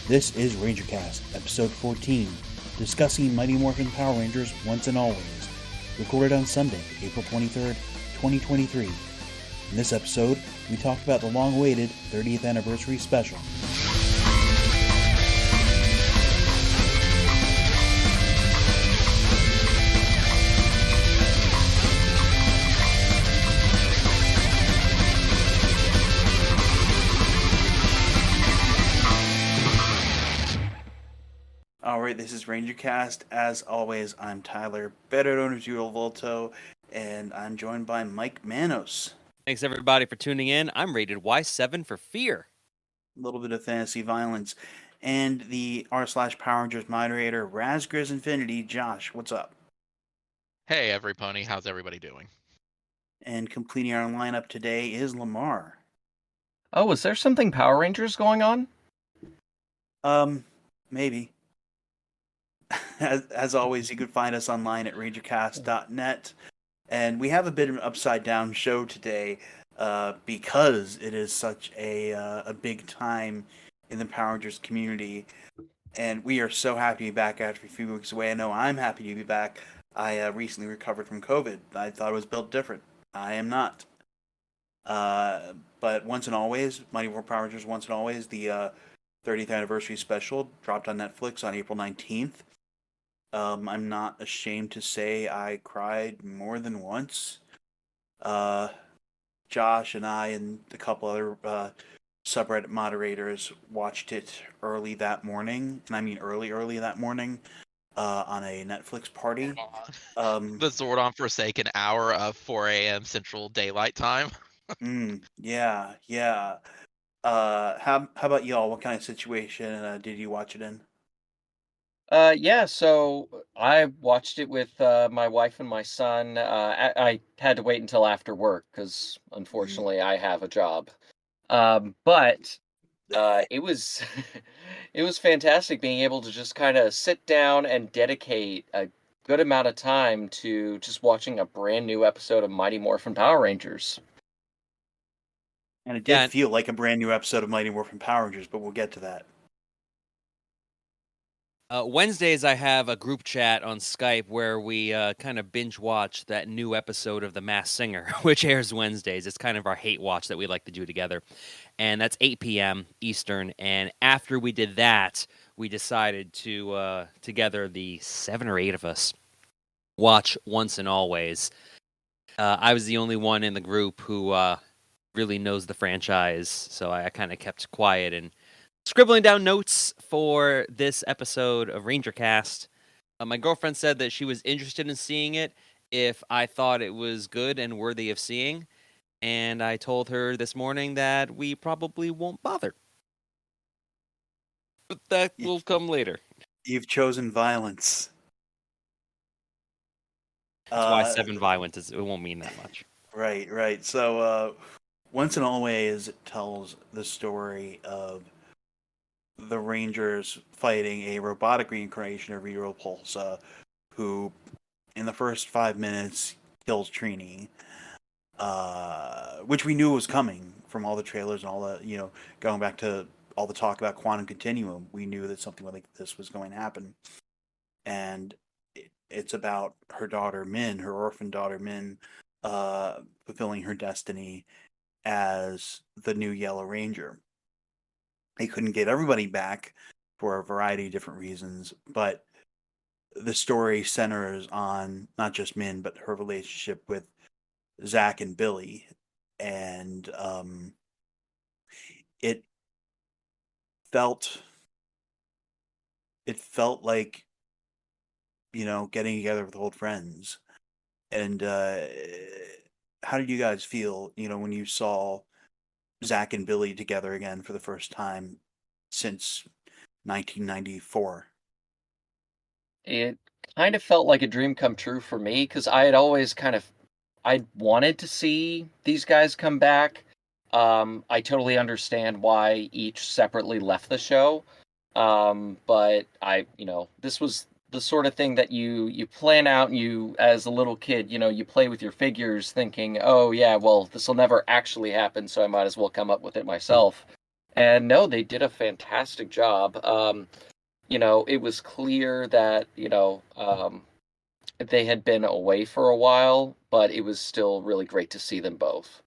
This is Rangercast, episode 14, discussing Mighty Morphin Power Rangers Once and Always, recorded on Sunday, April 23rd, 2023. In this episode, we talked about the long-awaited 30th anniversary special. Alright, this is Rangercast. As always, I'm Tyler, better known as Uro Volto, and I'm joined by Mike Manos. Thanks everybody for tuning in. I'm rated Y7 for fear. A little bit of fantasy violence. And the r/Power Rangers moderator, Razgriz Infinity. Josh, what's up? Hey everybody, how's everybody doing? And completing our lineup today is Lamar. Oh, is there something Power Rangers going on? Maybe. As always, you can find us online at rangercast.net. And we have a bit of an upside-down show today because it is such a big time in the Power Rangers community. And we are so happy to be back after a few weeks away. I know I'm happy to be back. I recently recovered from COVID. I thought it was built different. I am not. But Once and Always, Mighty Morphin Power Rangers Once and Always, the 30th anniversary special, dropped on Netflix on April 19th. I'm not ashamed to say I cried more than once. Josh and I and a couple other subreddit moderators watched it early that morning, and I mean early that morning, on a Netflix party. The Zordon Forsaken hour of 4 a.m. Central Daylight Time. Yeah. How about y'all? What kind of situation did you watch it in? So I watched it with my wife and my son. I had to wait until after work because unfortunately I have a job. But it was it was fantastic being able to just kind of sit down and dedicate a good amount of time to just watching a brand new episode of Mighty Morphin Power Rangers. And it did feel like a brand new episode of Mighty Morphin Power Rangers, but we'll get to that. Wednesdays, I have a group chat on Skype where we kind of binge watch that new episode of The Masked Singer, which airs Wednesdays. It's kind of our hate watch that we like to do together. And that's 8 p.m. Eastern. And after we did that, we decided to, together, the 7 or 8 of us, watch Once and Always. I was the only one in the group who really knows the franchise, so I kind of kept quiet and scribbling down notes for this episode of Rangercast. My girlfriend said that she was interested in seeing it if I thought it was good and worthy of seeing, and I told her this morning that we probably won't bother. But that will come later. You've chosen violence. That's why 7 violent is. It won't mean that much. Right. So, Once and Always tells the story of the Rangers fighting a robotic reincarnation of Rita Repulsa, who, in the first 5 minutes, kills Trini, which we knew was coming from all the trailers and all the, going back to all the talk about Quantum Continuum. We knew that something like this was going to happen. And it's about her daughter, Min, her orphan daughter, Min, fulfilling her destiny as the new Yellow Ranger. They couldn't get everybody back for a variety of different reasons, but the story centers on not just Min, but her relationship with Zach and Billy. And it felt like, getting together with old friends. And how did you guys feel, when you saw Zach and Billy together again for the first time since 1994? It kind of felt like a dream come true for me because I had always I wanted to see these guys come back. I totally understand why each separately left the show. But this was the sort of thing that you plan out and you, as a little kid, you play with your figures thinking, oh yeah, well, this will never actually happen, so I might as well come up with it myself. And no, they did a fantastic job. It was clear that, they had been away for a while, but it was still really great to see them both.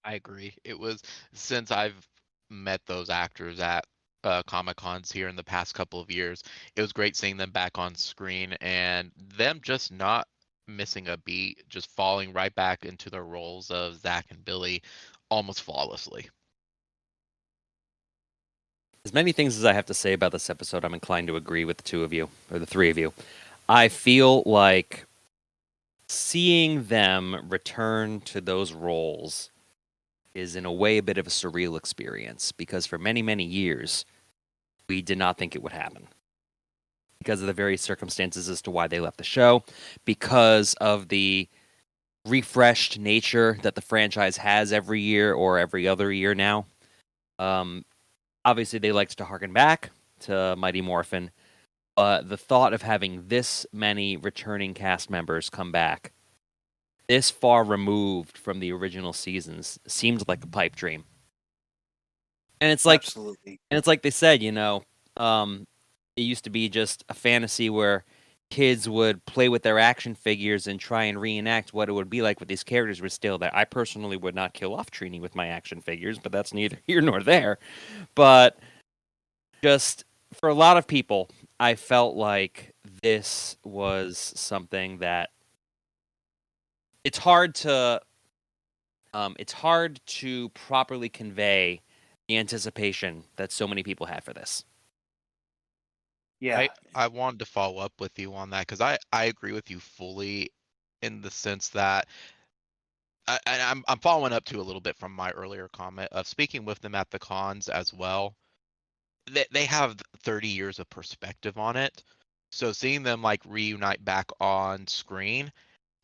I agree. It was since I've met those actors at Comic Cons here in the past couple of years, it was great seeing them back on screen and them just not missing a beat, just falling right back into their roles of Zach and Billy almost flawlessly. As many things as I have to say about this episode, I'm inclined to agree with the two of you, or the three of you. I feel like seeing them return to those roles is in a way a bit of a surreal experience, because for many, many years, we did not think it would happen. Because of the various circumstances as to why they left the show, because of the refreshed nature that the franchise has every year or every other year now. Obviously, they liked to harken back to Mighty Morphin, but the thought of having this many returning cast members come back, this far removed from the original seasons, seemed like a pipe dream. And it's like, Absolutely. and it's like they said, it used to be just a fantasy where kids would play with their action figures and try and reenact what it would be like with these characters. But still, that I personally would not kill off Trini with my action figures, but that's neither here nor there. But just for a lot of people, I felt like this was something that it's hard to properly convey the anticipation that so many people had for this. Yeah. I wanted to follow up with you on that because I agree with you fully in the sense that I'm following up to a little bit from my earlier comment of speaking with them at the cons as well. They have 30 years of perspective on it. So seeing them like reunite back on screen,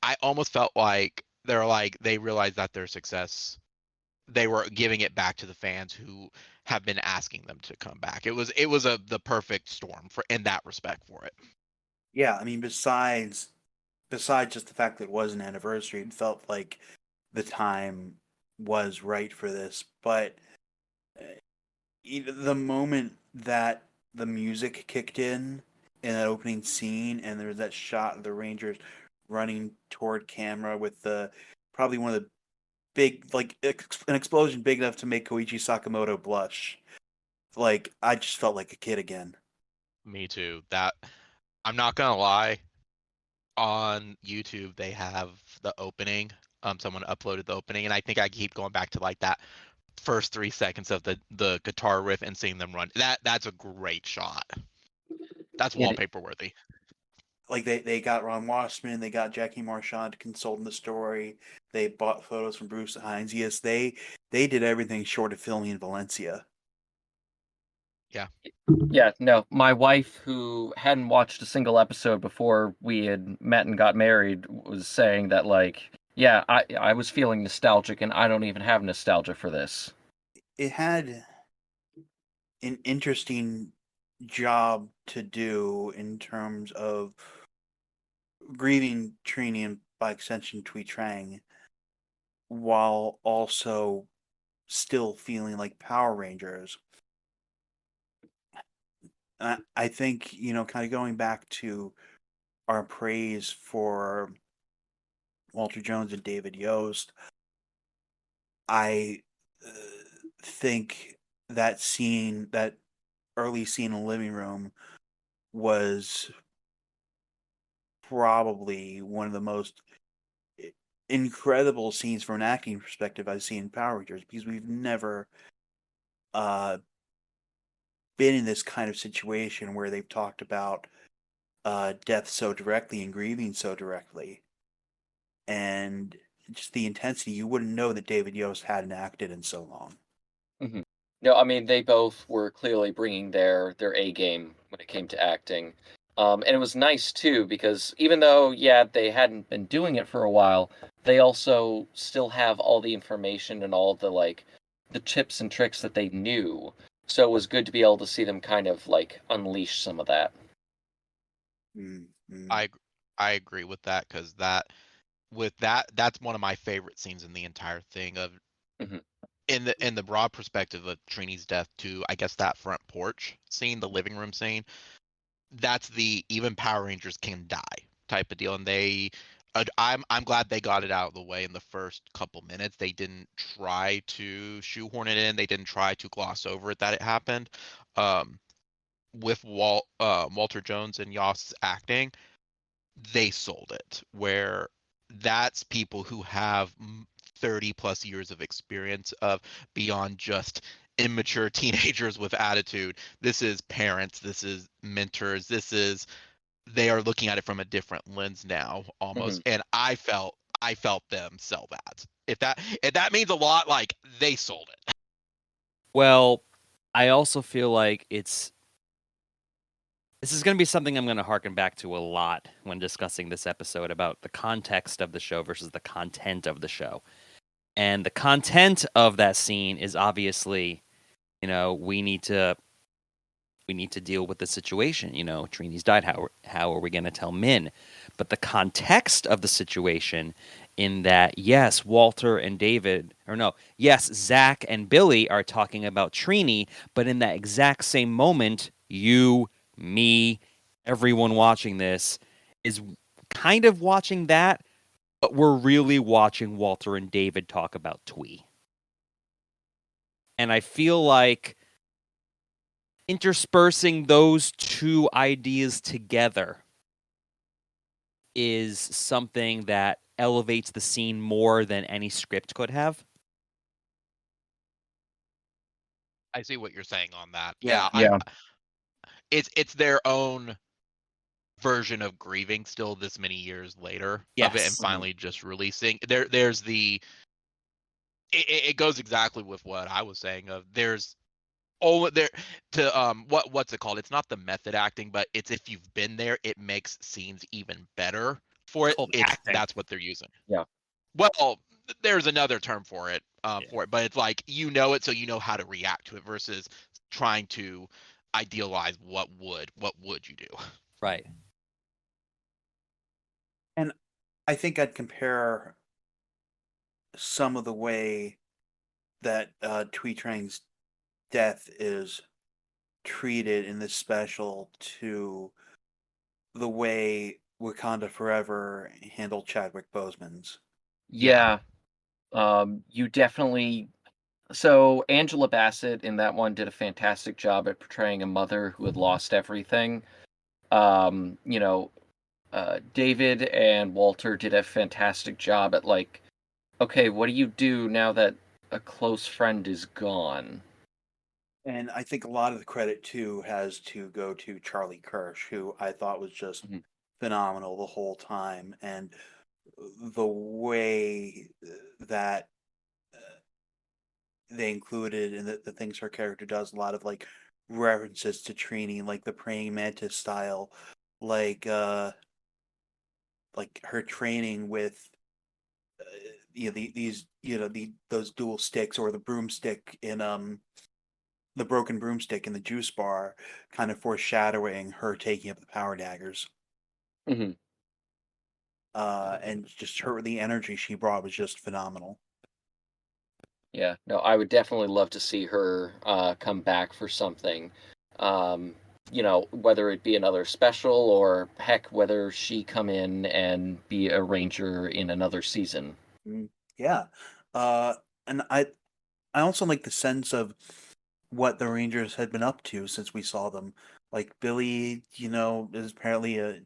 I almost felt like they realized that their success, they were giving it back to the fans who have been asking them to come back. It was the perfect storm for in that respect for it. Yeah, I mean, besides just the fact that it was an anniversary, it felt like the time was right for this. But the moment that the music kicked in that opening scene, and there was that shot of the Rangers running toward camera with the probably one of the big, like an explosion big enough to make Koichi Sakamoto blush. Like, I just felt like a kid again. Me too. That I'm not gonna lie. On YouTube, they have the opening. Someone uploaded the opening, and I think I keep going back to like that first 3 seconds of the guitar riff and seeing them run. That's a great shot. That's It, wallpaper worthy. Like, they got Ron Washman, they got Jackie Marchand to consult in the story. They bought photos from Bruce Hines. Yes, they did everything short of filming in Valencia. yeah, no, my wife, who hadn't watched a single episode before we had met and got married, was saying that, like, yeah, I was feeling nostalgic, and I don't even have nostalgia for this. It had an interesting job to do in terms of grieving Trini and by extension Tui Trang, while also still feeling like Power Rangers. I think, kind of going back to our praise for Walter Jones and David Yost, I think that scene, that early scene in the living room, was probably one of the most incredible scenes from an acting perspective I've seen in Power Rangers, because we've never uh, been in this kind of situation where they've talked about death so directly and grieving so directly, and just the intensity. You wouldn't know that David Yost hadn't acted in so long. Mm-hmm. No, I mean, they both were clearly bringing their A game when it came to acting. And it was nice too, because even though, yeah, they hadn't been doing it for a while, they also still have all the information and all the, like, the tips and tricks that they knew. So it was good to be able to see them kind of, like, unleash some of that. Mm-hmm. I agree with that because that's one of my favorite scenes in the entire thing of in the broad perspective of Trini's death to, I guess, that front porch scene, the living room scene, that's the even Power Rangers can die type of deal, and I'm glad they got it out of the way in the first couple minutes. They didn't try to shoehorn it in. They didn't try to gloss over it that it happened. With Walter Jones and Yoss's acting, they sold it. Where that's people who have 30 plus years of experience of beyond just immature teenagers with attitude. This is parents, this is mentors, they are looking at it from a different lens now almost. And I felt them sell that. If that means a lot, like, they sold it. Well, I also feel like this is going to be something I'm going to harken back to a lot when discussing this episode about the context of the show versus the content of the show. And the content of that scene is obviously, we need to deal with the situation. Trini's died. How are we going to tell Min? But the context of the situation, in that, yes, Zach and Billy are talking about Trini, but in that exact same moment, you, me, everyone watching this is kind of watching that, but we're really watching Walter and David talk about Twee. And I feel like interspersing those two ideas together is something that elevates the scene more than any script could have. I see what you're saying on that. Yeah. It's their own version of grieving still this many years later of it, and Yes. finally just releasing. There's the it goes exactly with what I was saying of there's there to what's it called? It's not the method acting, but it's if you've been there, it makes scenes even better for it. Called acting. That's what they're using. Yeah. Well, there's another term for it, Yeah. but it's like you know it, so you know how to react to it versus trying to idealize what would you do. Right. And I think I'd compare some of the way that Twee Trang's death is treated in this special to the way Wakanda Forever handled Chadwick Boseman's. Yeah. You definitely. So Angela Bassett in that one did a fantastic job at portraying a mother who had lost everything. David and Walter did a fantastic job at, like, okay, what do you do now that a close friend is gone? And I think a lot of the credit too has to go to Charlie Kirsch, who I thought was just phenomenal the whole time, and the way that they included and the things her character does, a lot of like references to Trini, like the praying mantis style, like her training with those dual sticks, or the broomstick in the broken broomstick in the juice bar, kind of foreshadowing her taking up the power daggers. Mhm. And just the energy she brought was just phenomenal. Yeah, no, I would definitely love to see her come back for something. Whether it be another special, or heck, whether she come in and be a ranger in another season. Yeah. And I also like the sense of what the Rangers had been up to since we saw them. Like Billy, is apparently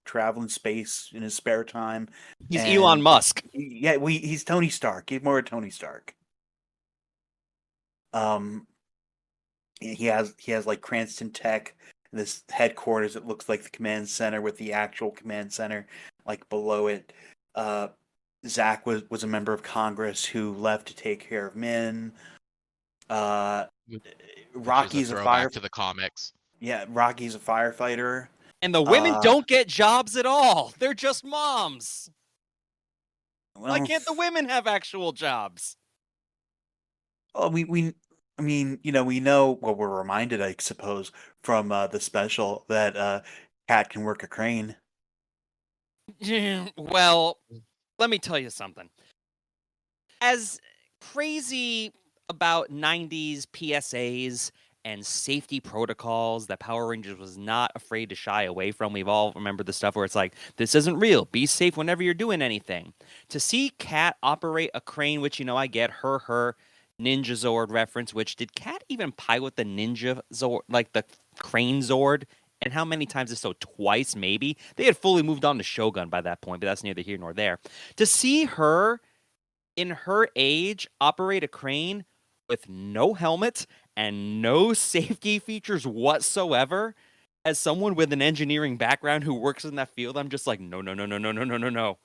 traveling space in his spare time. He's Elon Musk. Yeah, he's Tony Stark. He's more Tony Stark. He has like Cranston Tech, this headquarters. It looks like the command center with the actual command center like below it. Zach was a member of Congress who left to take care of Min. Rocky's a throwback to the comics. Yeah, Rocky's a firefighter. And the women don't get jobs at all. They're just moms. Well, Why can't the women have actual jobs? Well, we know. Well, we're reminded, I suppose, from the special that Kat can work a crane. Well, let me tell you something. As crazy about 90s PSAs and safety protocols that Power Rangers was not afraid to shy away from. We've all remembered the stuff where it's like, this isn't real. Be safe whenever you're doing anything. To see Kat operate a crane, which, I get her Ninja Zord reference, which did Kat even pilot the Ninja Zord, like the crane Zord? And how many times is so? Twice, maybe? They had fully moved on to Shogun by that point, but that's neither here nor there. To see her in her age operate a crane with no helmet and no safety features whatsoever, as someone with an engineering background who works in that field, I'm just like, no, no, no, no, no, no, no, no, no.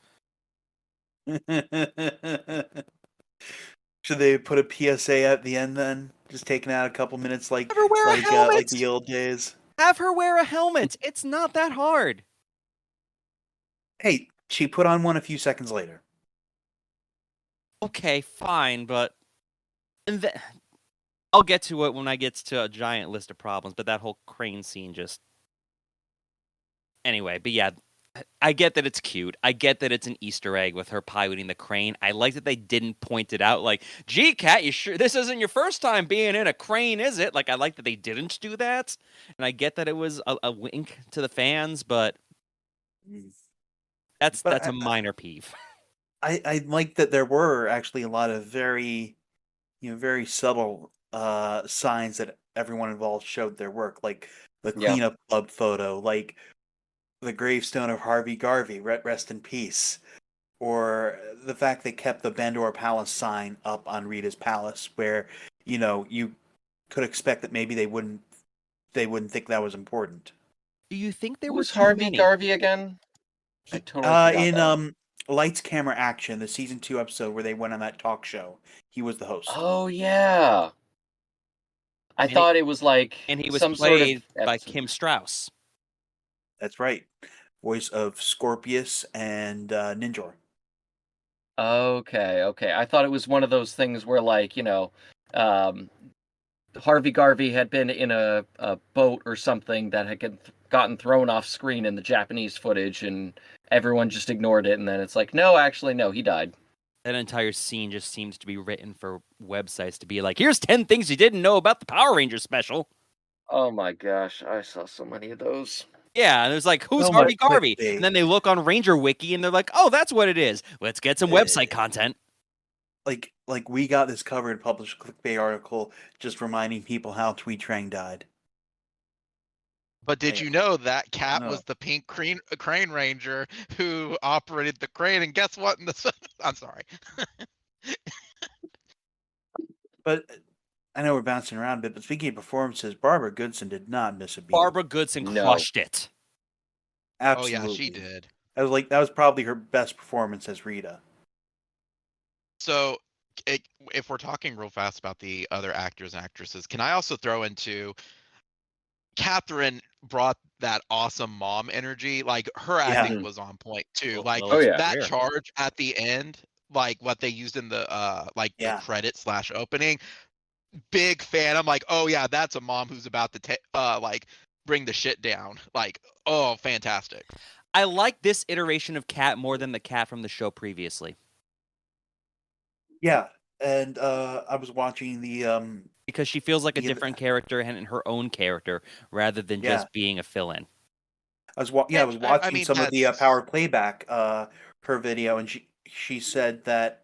Should they put a PSA at the end then? Just taking out a couple minutes like Have her wear a like helmet. the old days. Have her wear a helmet. It's not that hard. Hey, she put on one a few seconds later. Okay, fine, but I'll get to it when I get to a giant list of problems, but that whole crane scene just... Anyway, but yeah, I get that it's cute. I get that it's an Easter egg with her piloting the crane. I like that they didn't point it out like, gee, Kat, you sure this isn't your first time being in a crane, is it? Like, I like that they didn't do that. And I get that it was a wink to the fans, but that's a minor peeve. I like that there were actually a lot of very, very subtle signs that everyone involved showed their work, like the Yeah. cleanup club photo, like the gravestone of Harvey Garvey, rest in peace, or the fact they kept the Bandora Palace sign up on Rita's palace, where you could expect that maybe they wouldn't think that was important. Do you think there were Who's too Harvey many? Garvey again? I totally forgot In that. Lights Camera Action, the season 2 episode where they went on that talk show, he was the host. Oh yeah. I And thought it was like And he was some sort of played by episode. Kim Strauss. That's right, voice of Scorpius and Ninjor. Okay. I thought it was one of those things where, like, Harvey Garvey had been in a boat or something that had gotten thrown off screen in the Japanese footage, and everyone just ignored it. And then it's like, no, actually, no, he died. That entire scene just seems to be written for websites to be like, here's 10 things you didn't know about the Power Rangers special. Oh my gosh, I saw so many of those. Yeah, and there's like, who's So Harvey much Garvey? clickbait. And then they look on Ranger Wiki and they're like, oh, that's what it is. Let's get some website content. Like we got this covered, published clickbait article just reminding people how Twee Trang died. But did Yeah. you know that Kat No. was the pink crane ranger who operated the crane? And guess what? I'm sorry. But I know we're bouncing around a bit, but speaking of performances, Barbara Goodson did not miss a beat. Barbara Goodson No. crushed it. Absolutely. Oh yeah, she did. That was probably her best performance as Rita. So, if we're talking real fast about the other actors and actresses, can I also throw into Catherine brought that awesome mom energy? Like her Yeah. acting was on point too. Well, Like well, let's yeah. that hear. charge at the end, like what they used in the Yeah. the credit / opening. Big fan. I'm like, oh yeah, that's a mom who's about to like bring the shit down. Like, oh, fantastic. I like this iteration of Kat more than the Kat from the show previously. Yeah. And I was watching the Because she feels like a Yeah, different character and her own character rather than Yeah. just being a fill-in. I was watching I mean, some of the that's- power playback, her video, and she said that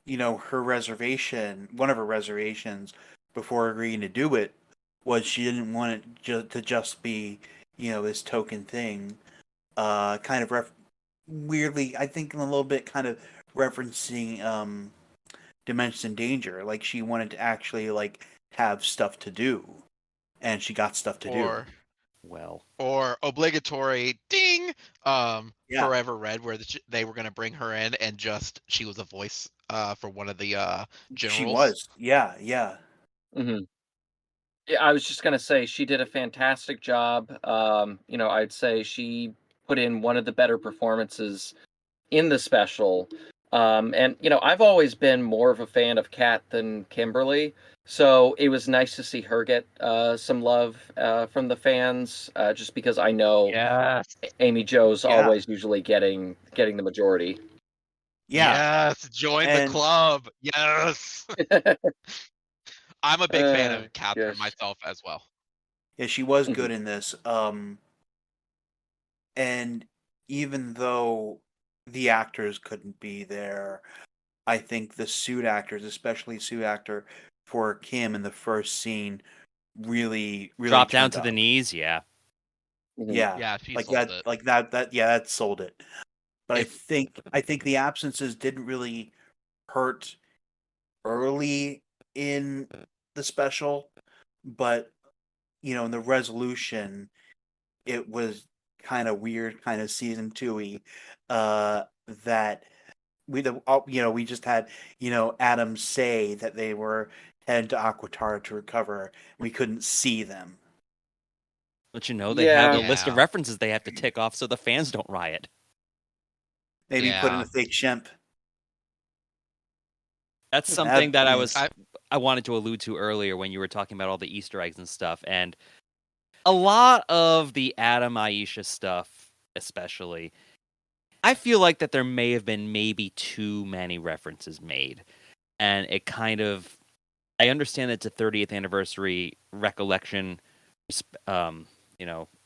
her reservation, one of her reservations before agreeing to do it, was she didn't want it to just be this token thing, kind of weirdly, I think a little bit kind of referencing Dimensions in Danger, like she wanted to actually like have stuff to do, and she got stuff to do. Well, Or obligatory ding Yeah. Forever Red, where they were going to bring her in and just she was a voice for one of the generals. She was, yeah. Mm-hmm. Yeah, I was just gonna say she did a fantastic job. I'd say she put in one of the better performances in the special. And I've always been more of a fan of Kat than Kimberly, so it was nice to see her get some love from the fans. Just because I know Yes. Amy Jo's Yeah. always usually getting the majority. Yeah, Yes, join the and club. Yes. I'm a big fan of Catherine Gosh. myself as well. yeah, she was Mhm. good in this. And even though the actors couldn't be there, I think the suit actors, especially suit actor for Kim in the first scene, really Drop down turned to the up. knees. Yeah. Mhm. Yeah, Yeah, she like sold that, it. yeah, that sold it. But If I think the absences didn't really hurt early in the special, but in the resolution, it was kind of weird, kind of season 2-y, that we just had Adam say that they were headed to Aquatara to recover. We couldn't see them. But they have a Yeah. list of yeah, references they have to tick off so the fans don't riot. Maybe put in yeah. a fake Shemp. That's something That'd that be I wanted to allude to earlier when you were talking about all the Easter eggs and stuff. And a lot of the Adam Aisha stuff, especially, I feel like that there may have been maybe too many references made. And it kind of, I understand it's a 30th anniversary recollection,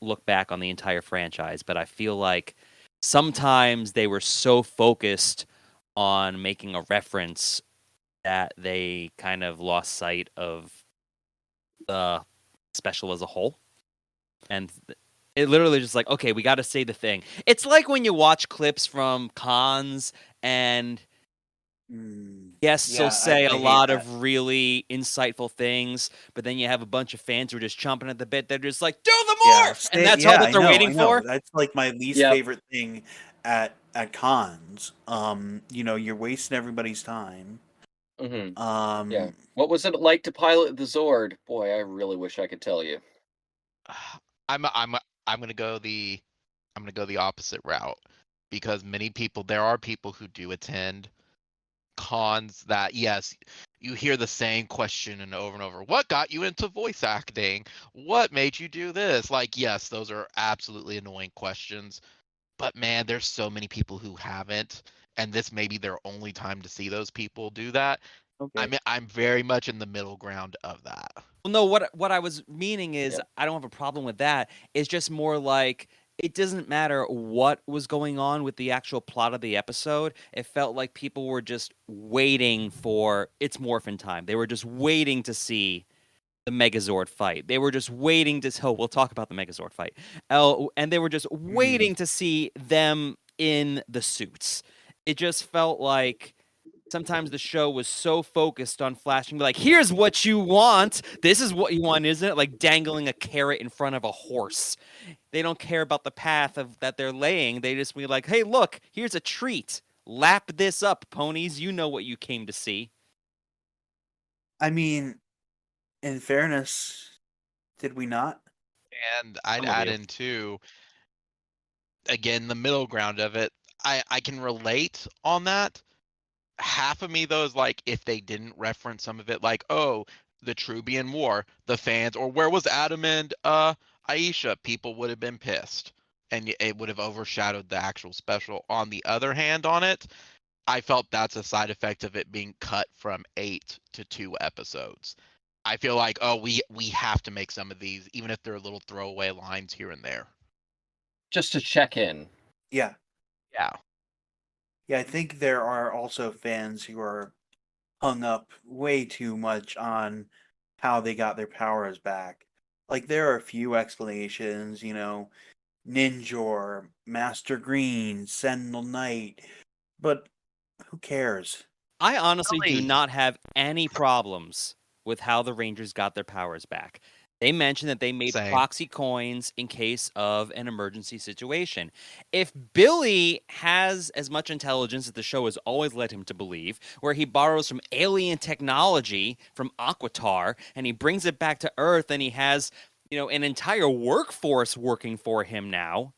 look back on the entire franchise, but I feel like sometimes they were so focused on making a reference that they kind of lost sight of the special as a whole. And it literally just like, okay, we got to say the thing. It's like when you watch clips from cons and guests will yeah. say a I hate lot that. of really insightful things, but then you have a bunch of fans who are just chomping at the bit. They're just like, do the morph! And that's all Yeah, that they're I waiting know. for. That's like my least Yep. favorite thing at cons. You're wasting everybody's time. Mhm. Yeah. Um, What was it like to pilot the Zord? Boy, I really wish I could tell you. I'm gonna go the opposite route because there are people who do attend cons that yes, you hear the same question and over. What got you into voice acting? What made you do this? Like, yes, those are absolutely annoying questions. But man, there's so many people who haven't, and this may be their only time to see those people do that. okay. I'm very much in the middle ground of that. Well, no, what I was meaning is Yep. I don't have a problem with that. It's just more like it doesn't matter what was going on with the actual plot of the episode. It felt like people were just waiting for its morphin time. They were just waiting to see the Megazord fight. They were just waiting to. Oh, we'll talk about the Megazord fight. Oh, and they were just waiting to see them in the suits. It just felt like sometimes the show was so focused on flashing, like, here's what you want. This is what you want, isn't it? Like dangling a carrot in front of a horse. They don't care about the path of that they're laying. They just be like, hey, look, here's a treat. Lap this up, ponies. You know what you came to see. I mean, in fairness, did we not? And I'd Some of add you. in too, again, the middle ground of it. I can relate on that. Half of me though is like if they didn't reference some of it, like, oh, the Trubian War, the fans, or where was Adam and Aisha, people would have been pissed. And it would have overshadowed the actual special. On the other hand, on it, I felt that's a side effect of it being cut from 8 to 2 episodes. I feel like, oh, we have to make some of these, even if they're little throwaway lines here and there. Just to check in. Yeah. Yeah. Yeah, I think there are also fans who are hung up way too much on how they got their powers back. Like there are a few explanations, Ninjor, Master Green, Sentinel Knight, but who cares? I honestly do Really? not have any problems with how the Rangers got their powers back. They mentioned that they made Same. proxy coins in case of an emergency situation. If Billy has as much intelligence as the show has always led him to believe, where he borrows from alien technology from Aquatar and he brings it back to Earth and he has, an entire workforce working for him now,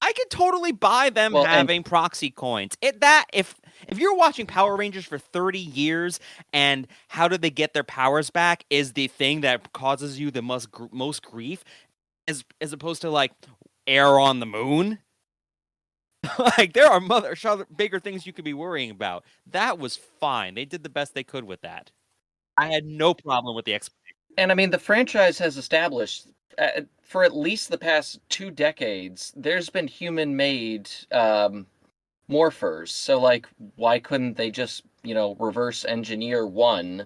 I could totally buy them Well, and having proxy coins. If you're watching Power Rangers for 30 years and how did they get their powers back is the thing that causes you the most grief, as opposed to like air on the moon. Like, there are bigger things you could be worrying about. That was fine. They did the best they could with that. I had no problem with the explanation. And I mean, the franchise has established for at least the past 2 decades, there's been human-made morphers. So, like, why couldn't they just, reverse engineer one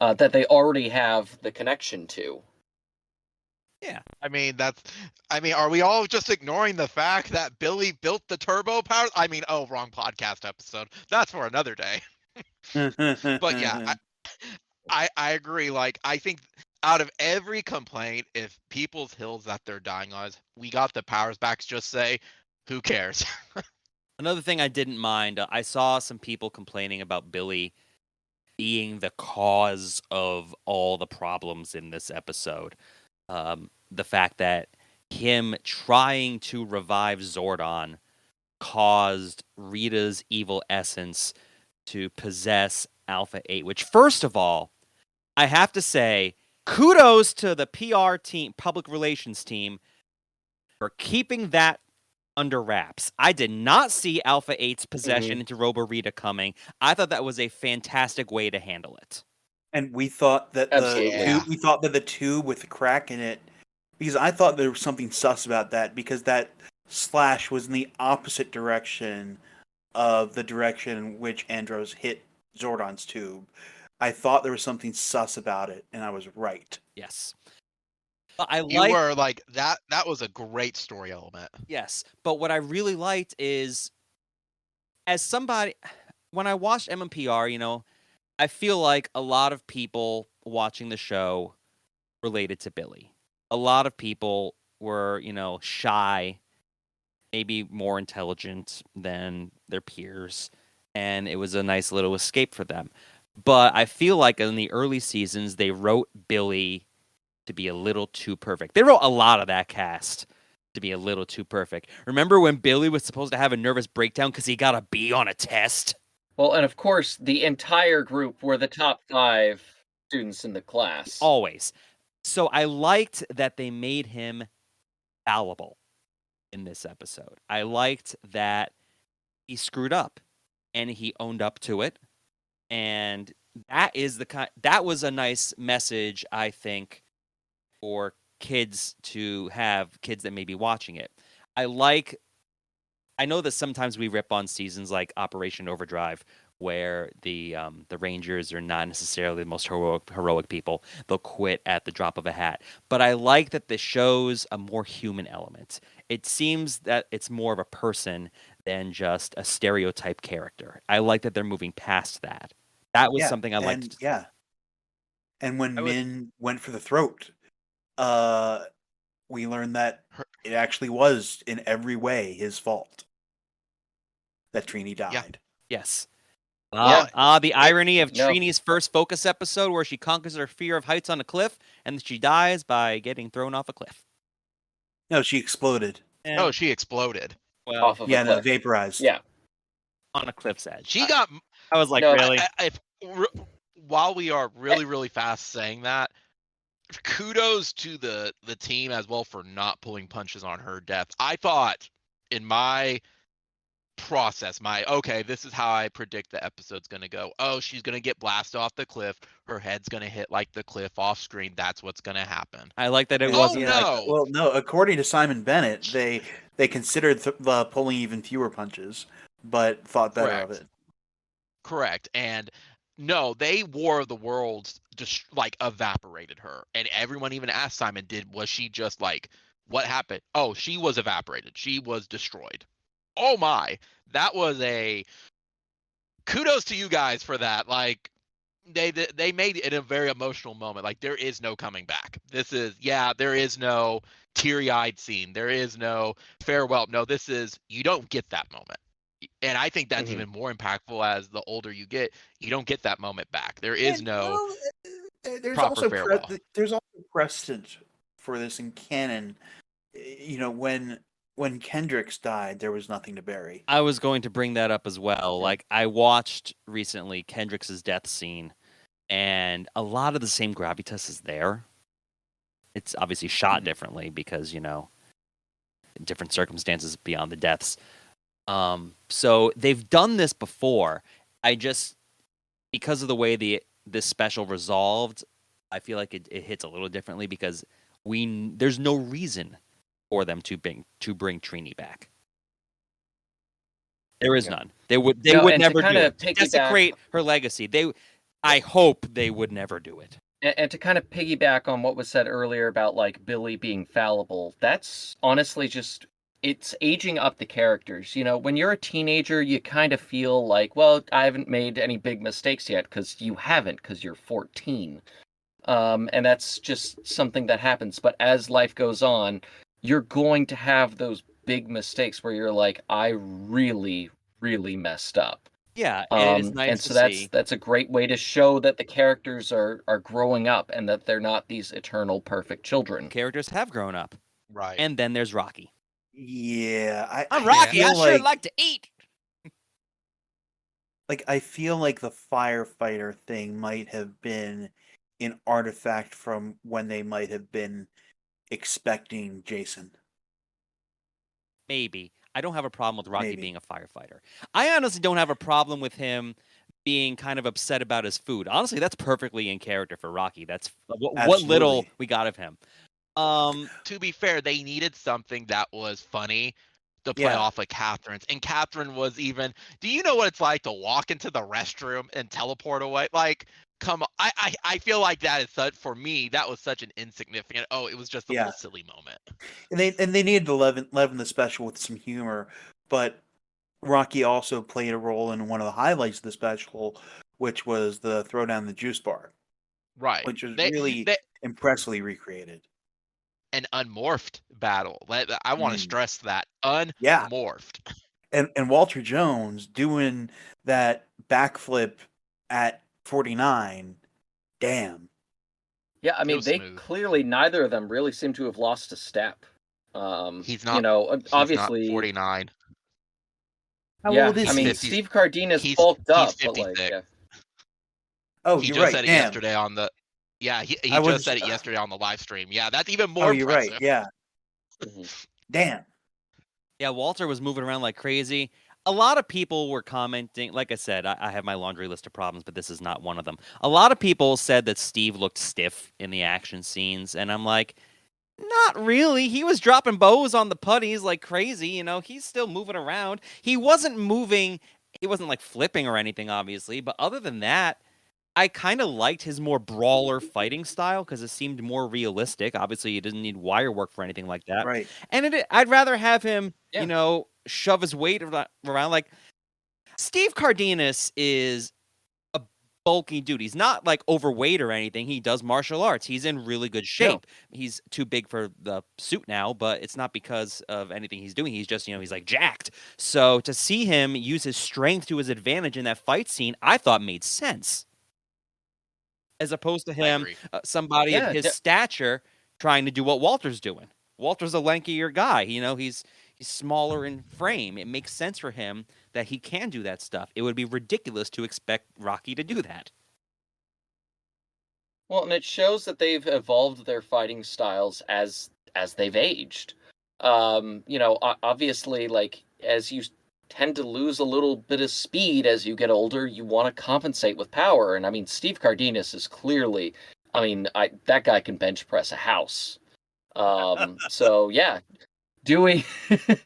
that they already have the connection to? Yeah. I mean, are we all just ignoring the fact that Billy built the turbo power? I mean, wrong podcast episode. That's for another day. But yeah, I agree. Like, I think out of every complaint, if people's hills that they're dying on, we got the powers back, just say, who cares? Another thing I didn't mind, I saw some people complaining about Billy being the cause of all the problems in this episode. The fact that him trying to revive Zordon caused Rita's evil essence to possess Alpha 8, which, first of all, I have to say, kudos to the PR team, public relations team, for keeping that under wraps. I did not see Alpha 8's possession into Robo Rita coming. I thought that was a fantastic way to handle it. And we thought that the tube with the crack in it, because I thought there was something sus about that, because that slash was in the opposite direction of the direction in which Andros hit Zordon's tube. I thought there was something sus about it, and I was right. Yes. You were like, that was a great story element. Yes. But what I really liked is, as somebody, when I watched MMPR, I feel like a lot of people watching the show related to Billy. A lot of people were, shy, maybe more intelligent than their peers, and it was a nice little escape for them. But I feel like in the early seasons, they wrote Billy to be a little too perfect. They wrote a lot of that cast to be a little too perfect. Remember when Billy was supposed to have a nervous breakdown because he got a B on a test? Well, and of course, the entire group were the top 5 students in the class. Always. So I liked that they made him fallible in this episode. I liked that he screwed up and he owned up to it. And that was a nice message, I think, for kids to have, kids that may be watching it. I know that sometimes we rip on seasons like Operation Overdrive, where the Rangers are not necessarily the most heroic people. They'll quit at the drop of a hat. But I like that this shows a more human element. It seems that it's more of a person than just a stereotype character. I like that they're moving past that. That was something I liked. Yeah. And when Min went for the throat, we learned that it actually was in every way his fault that Trini died. Yeah. Yes. The irony of Trini's first Focus episode, where she conquers her fear of heights on a cliff, and she dies by getting thrown off a cliff. No, she exploded. No, she exploded. Well, off of a cliff. Vaporized. Yeah. On a cliff's edge. I was like, really? While we are really, really fast saying that, kudos to the team as well for not pulling punches on her death. I thought in my process, this is how I predict the episode's going to go. Oh, she's going to get blasted off the cliff. Her head's going to hit like the cliff off screen. That's what's going to happen. I like that it wasn't Well, no, according to Simon Bennett, they considered pulling even fewer punches, but thought better of it. Correct. And no, they War of the Worlds just evaporated her. And everyone even asked Simon, was she just what happened? Oh, she was evaporated. She was destroyed. Oh my, that was kudos to you guys for that. They made it a very emotional moment. There is no coming back. There is no teary-eyed scene. There is no farewell. No, you don't get that moment. And I think that's even more impactful as the older you get. You don't get that moment back. There is there's proper also farewell. There's also precedent for this in canon. When Kendricks died, there was nothing to bury. I was going to bring that up as well. I watched recently Kendricks' death scene, and a lot of the same gravitas is there. It's obviously shot differently because, different circumstances beyond the deaths. So they've done this before. Because of the way this special resolved, I feel like it hits a little differently because there's no reason for them to bring Trini back. There is none. They would never do it. To desecrate her legacy. I hope they would never do it. And to kind of piggyback on what was said earlier about like Billy being fallible, that's honestly just it's aging up the characters. When you're a teenager, you kind of feel like, well, I haven't made any big mistakes yet because you haven't because you're 14. And that's just something that happens. But as life goes on, you're going to have those big mistakes where you're like, I really, really messed up. Yeah, and it is nice and to so see. that's a great way to show that the characters are growing up and that they're not these eternal perfect children. Characters have grown up. Right. And then there's Rocky. Yeah, I'm Rocky. feel I sure like to eat. Like, I feel like the firefighter thing might have been an artifact from when they might have been expecting Jason. Maybe. I don't have a problem with Rocky being a firefighter. I honestly don't have a problem with him being kind of upset about his food. Honestly, that's perfectly in character for Rocky. That's what little we got of him. To be fair, they needed something that was funny to play off of Catherine's. And Catherine was even, do you know what it's like to walk into the restroom and teleport away? Like, come on. I feel like that is such, for me, that was such an insignificant, it was just a little silly moment. And they needed to leaven the special with some humor, but Rocky also played a role in one of the highlights of the special, which was the throw down the juice bar. Right. Which was really impressively recreated. An unmorphed battle. I want to stress that. Unmorphed. Yeah. And Walter Jones doing that backflip at 49. Damn. Yeah, I mean, clearly neither of them really seem to have lost a step. He's not. Obviously, he's not 49. How old is he? Steve Cardenas bulked up, he's 56. but like, yeah. Oh, he you're just right. said it yesterday on the. Yeah, he just said it yesterday on the live stream. Yeah, that's even more. Oh, you're impressive. right. Yeah. Damn. Yeah, Walter was moving around like crazy. A lot of people were commenting. Like I said, I have my laundry list of problems, but this is not one of them. A lot of people said that Steve looked stiff in the action scenes, and I'm like, not really. He was dropping bows on the putties like crazy. He's still moving around. He wasn't moving. He wasn't like flipping or anything, obviously. But other than that, I kind of liked his more brawler fighting style because it seemed more realistic. Obviously, he doesn't need wire work for anything like that. Right. And I'd rather have him, shove his weight around. Like, Steve Cardenas is a bulky dude. He's not like overweight or anything. He does martial arts. He's in really good shape. No. He's too big for the suit now, but it's not because of anything he's doing. He's just, he's like jacked. So to see him use his strength to his advantage in that fight scene, I thought made sense. As opposed to him, somebody of his stature trying to do what Walter's doing. Walter's a lankier guy. He's smaller in frame. It makes sense for him that he can do that stuff. It would be ridiculous to expect Rocky to do that. Well, and it shows that they've evolved their fighting styles as they've aged. Obviously, like, as you tend to lose a little bit of speed as you get older, you want to compensate with power. And I mean, Steve Cardenas is clearly, that guy can bench press a house. So yeah, doing a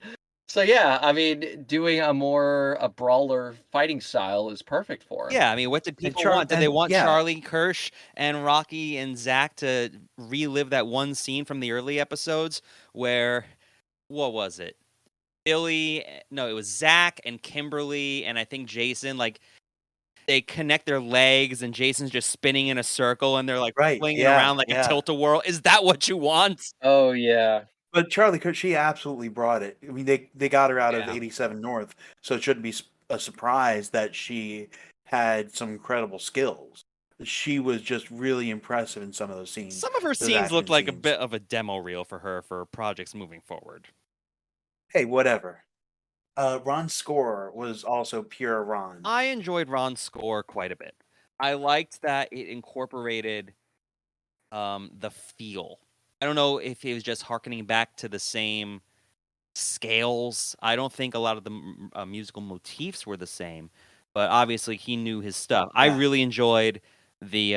brawler fighting style is perfect for him. Yeah, I mean, what did people want? Did they want Charlie Kirsch and Rocky and Zach to relive that one scene from the early episodes where, what was it? It was Zach and Kimberly and I think Jason, like, they connect their legs and Jason's just spinning in a circle and they're like flinging around like a tilt-a-whirl. Is that what you want? Oh, yeah. But Charlie Kirk, she absolutely brought it. I mean, they got her out of 87 North, so it shouldn't be a surprise that she had some incredible skills. She was just really impressive in some of those scenes. Some of her scenes looked like a bit of a demo reel for her for projects moving forward. Hey, whatever. Ron's score was also pure Ron. I enjoyed Ron's score quite a bit. I liked that it incorporated the feel. I don't know if it was just harkening back to the same scales. I don't think a lot of the musical motifs were the same, but obviously he knew his stuff. I Yeah. really enjoyed the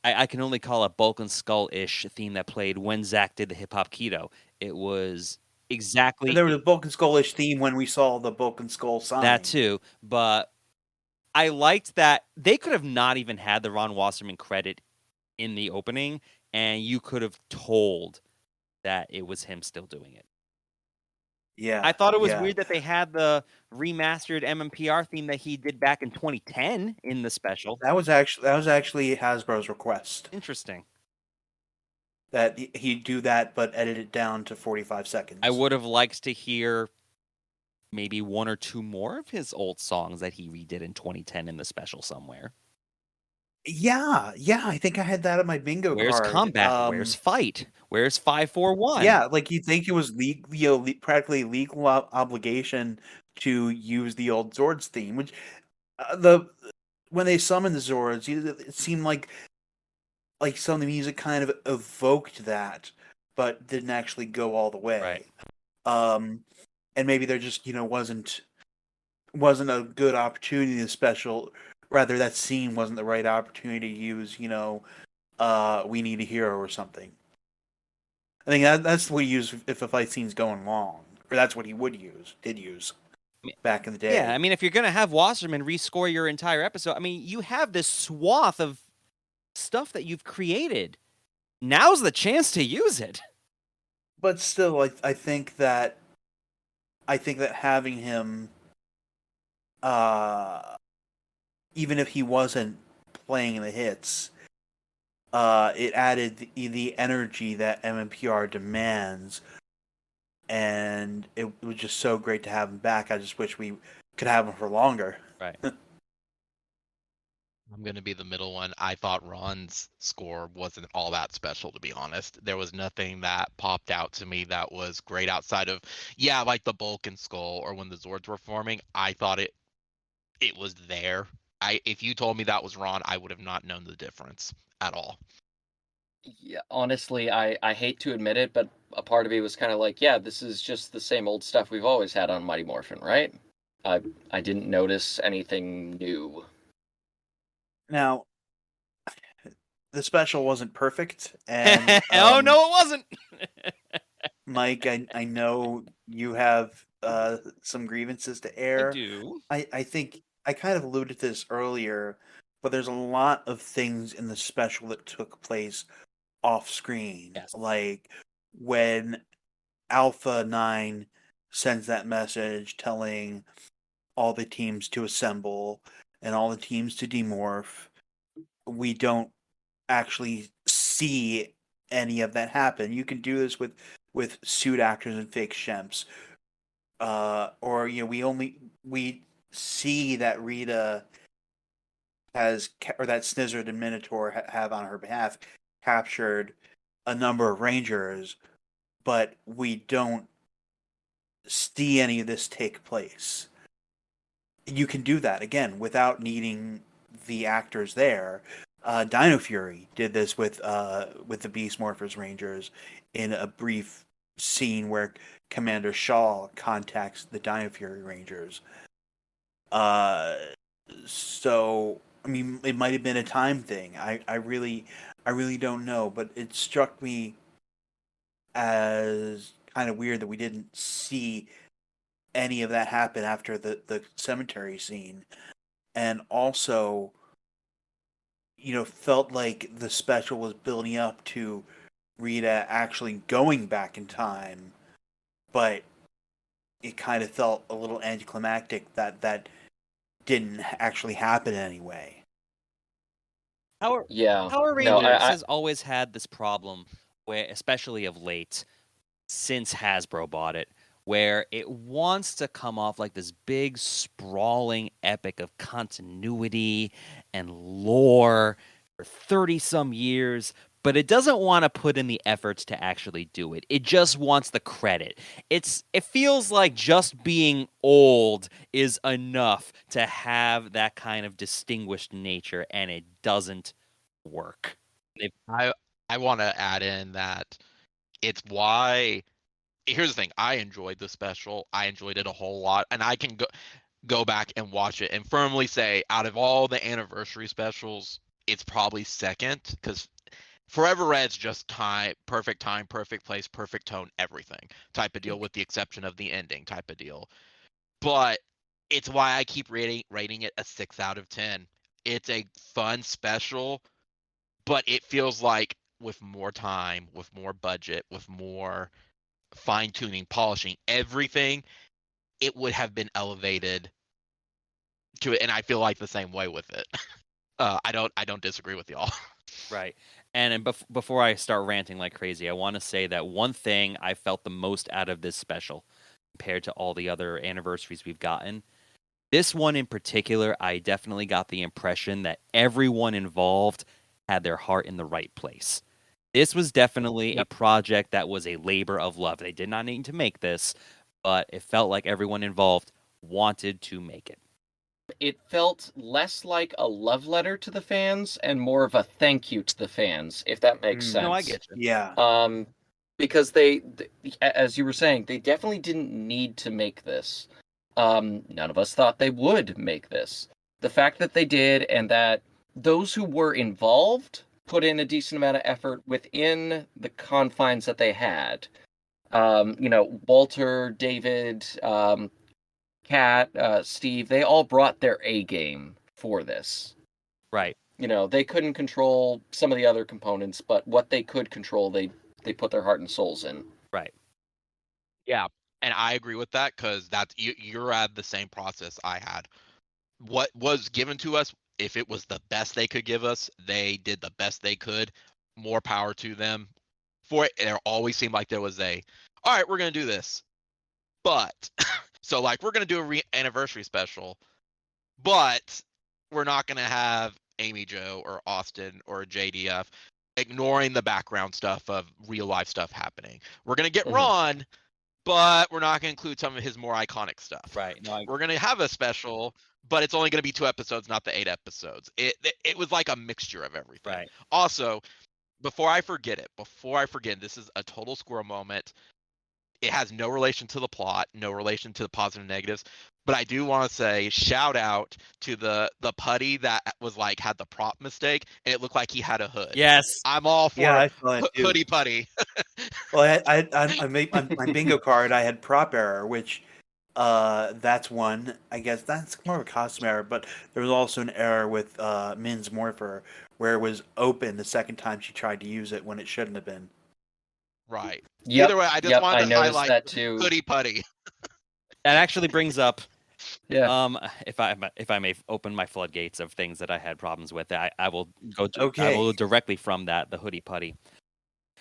I can only call it Bulk and Skull-ish theme that played when Zach did the hip hop keto. It was exactly There was a Bulk and Skull-ish theme when we saw the Bulk and Skull sign. that too, but I liked that they could have not even had the Ron Wasserman credit in the opening, and you could have told that it was him still doing it. Yeah. I thought it was yeah. weird that they had the remastered MMPR theme that he did back in 2010 in the special. That was actually Hasbro's request Interesting. that he do that, but edit it down to 45 seconds. I would have liked to hear maybe one or two more of his old songs that he redid in 2010 in the special somewhere. Yeah, I think I had that at my bingo Where's card. combat? Where's fight? Where's 541? Yeah, like you think it was practically legal obligation to use the old Zords theme, which when they summoned the Zords, it seemed like some of the music kind of evoked that, but didn't actually go all the way. Right. And maybe there just wasn't a good opportunity to special. Rather, that scene wasn't the right opportunity to use. We Need a Hero or something. I think that's what he used if a fight scene's going long, or that's what he did use back in the day. Yeah, I mean, if you're gonna have Wasserman rescore your entire episode, I mean, you have this swath of stuff that you've created. Now's the chance to use it. But still, I think that having him, even if he wasn't playing the hits, it added the energy that MMPR demands, and it was just so great to have him back. I just wish we could have him for longer. Right. I'm going to be the middle one. I thought Ron's score wasn't all that special, to be honest. There was nothing that popped out to me that was great outside of, like the Bulk and Skull or when the Zords were forming. I thought it was there. If you told me that was Ron, I would have not known the difference at all. Yeah, honestly, I hate to admit it, but a part of me was kind of like, yeah, this is just the same old stuff we've always had on Mighty Morphin, right? I didn't notice anything new. Now, the special wasn't perfect, and oh no, it wasn't. Mike, I know you have some grievances to air. I do. I think I kind of alluded to this earlier, but there's a lot of things in the special that took place off screen. Yes. Like when Alpha 9 sends that message telling all the teams to assemble and all the teams to demorph, we don't actually see any of that happen. You can do this with suit actors and fake shemps. Or we see that Rita has, or that Snizzard and Minotaur have on her behalf captured a number of Rangers, but we don't see any of this take place. You can do that again without needing the actors there. Dino Fury did this with the Beast Morphers Rangers in a brief scene where Commander Shaw contacts the Dino Fury Rangers. So I mean, it might have been a time thing. I really don't know, but it struck me as kind of weird that we didn't see any of that happen after the cemetery scene, and also, felt like the special was building up to Rita actually going back in time, but it kind of felt a little anticlimactic that didn't actually happen anyway. Power Rangers has always had this problem where, especially of late, since Hasbro bought it, where it wants to come off like this big, sprawling epic of continuity and lore for 30-some years, but it doesn't want to put in the efforts to actually do it. It just wants the credit. It feels like just being old is enough to have that kind of distinguished nature, and it doesn't work. I want to add in that it's why here's the thing. I enjoyed the special. I enjoyed it a whole lot, and I can go back and watch it and firmly say, out of all the anniversary specials, it's probably second, because Forever Red's just time, perfect place, perfect tone, everything type of deal, with the exception of the ending type of deal. But it's why I keep rating it a 6 out of 10. It's a fun special, but it feels like with more time, with more budget, with more fine tuning, polishing, everything, it would have been elevated to it. And I feel like the same way with it. I don't disagree with y'all. Right. And before I start ranting like crazy, I want to say that one thing I felt the most out of this special compared to all the other anniversaries we've gotten, this one in particular, I definitely got the impression that everyone involved had their heart in the right place. This was definitely a project that was a labor of love. They did not need to make this, but it felt like everyone involved wanted to make it. It felt less like a love letter to the fans and more of a thank you to the fans, if that makes sense. No, I get you. Yeah. Because as you were saying, they definitely didn't need to make this. None of us thought they would make this. The fact that they did, and that those who were involved put in a decent amount of effort within the confines that they had. Walter, David, Kat, Steve, they all brought their A game for this. Right. They couldn't control some of the other components, but what they could control, they put their heart and souls in. Right. Yeah, and I agree with that, because you're at the same process I had. What was given to us, if it was the best they could give us, they did the best they could. More power to them. For it, there always seemed like there was all right, we're gonna do this, but so like we're gonna do a anniversary special, but we're not gonna have Amy Jo or Austin or JDF, ignoring the background stuff of real life stuff happening. We're gonna get Ron, but we're not going to include some of his more iconic stuff. Right. No, we're going to have a special, but it's only going to be 2 episodes, not the 8 episodes. It was like a mixture of everything. Right. Also, before I forget, this is a total squirrel moment. It has no relation to the plot, no relation to the positive and negatives. But I do want to say shout out to the putty that was like had the prop mistake, and it looked like he had a hood. Yes. I'm all for Yeah, I saw it too. hoodie putty. Well, I made my bingo card. I had prop error, which that's one. I guess that's more of a costume error. But there was also an error with Min's Morpher, where it was open the second time she tried to use it when it shouldn't have been. Right. Yep, Either way, I just wanted to highlight that too. hoodie putty. That actually brings up, Yeah. if I may open my floodgates of things that I had problems with, I will go. Okay. I will directly from that, the hoodie putty.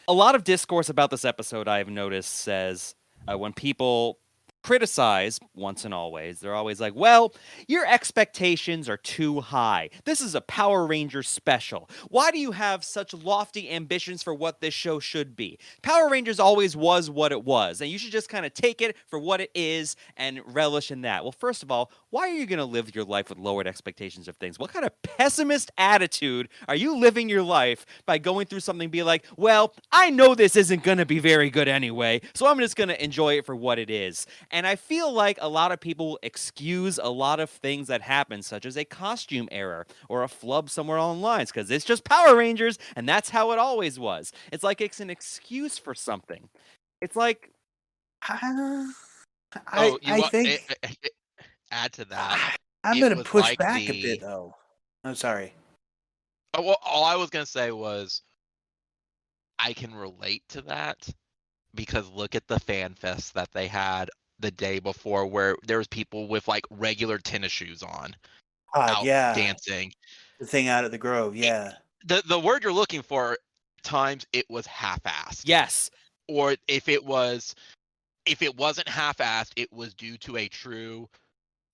A lot of discourse about this episode I've noticed says when people criticize once and always, they're always like, well, your expectations are too high. This is a Power Rangers special. Why do you have such lofty ambitions for what this show should be? Power Rangers always was what it was, and you should just kind of take it for what it is and relish in that. Well, first of all, why are you going to live your life with lowered expectations of things? What kind of pessimist attitude are you living your life by going through something and be like, well, I know this isn't going to be very good anyway, so I'm just going to enjoy it for what it is. And I feel like a lot of people excuse a lot of things that happen, such as a costume error or a flub somewhere on lines, because it's just Power Rangers, and that's how it always was. It's like it's an excuse for something. It's like... I think... add to that. I'm going to push back a bit, though. I'm sorry. Well, all I was going to say was I can relate to that, because look at the fan fest that they had the day before, where there was people with like regular tennis shoes on out dancing. The thing out at the Grove, yeah. The word you're looking for, times it was half-assed. Yes. Or if it wasn't half-assed, it was due to a true,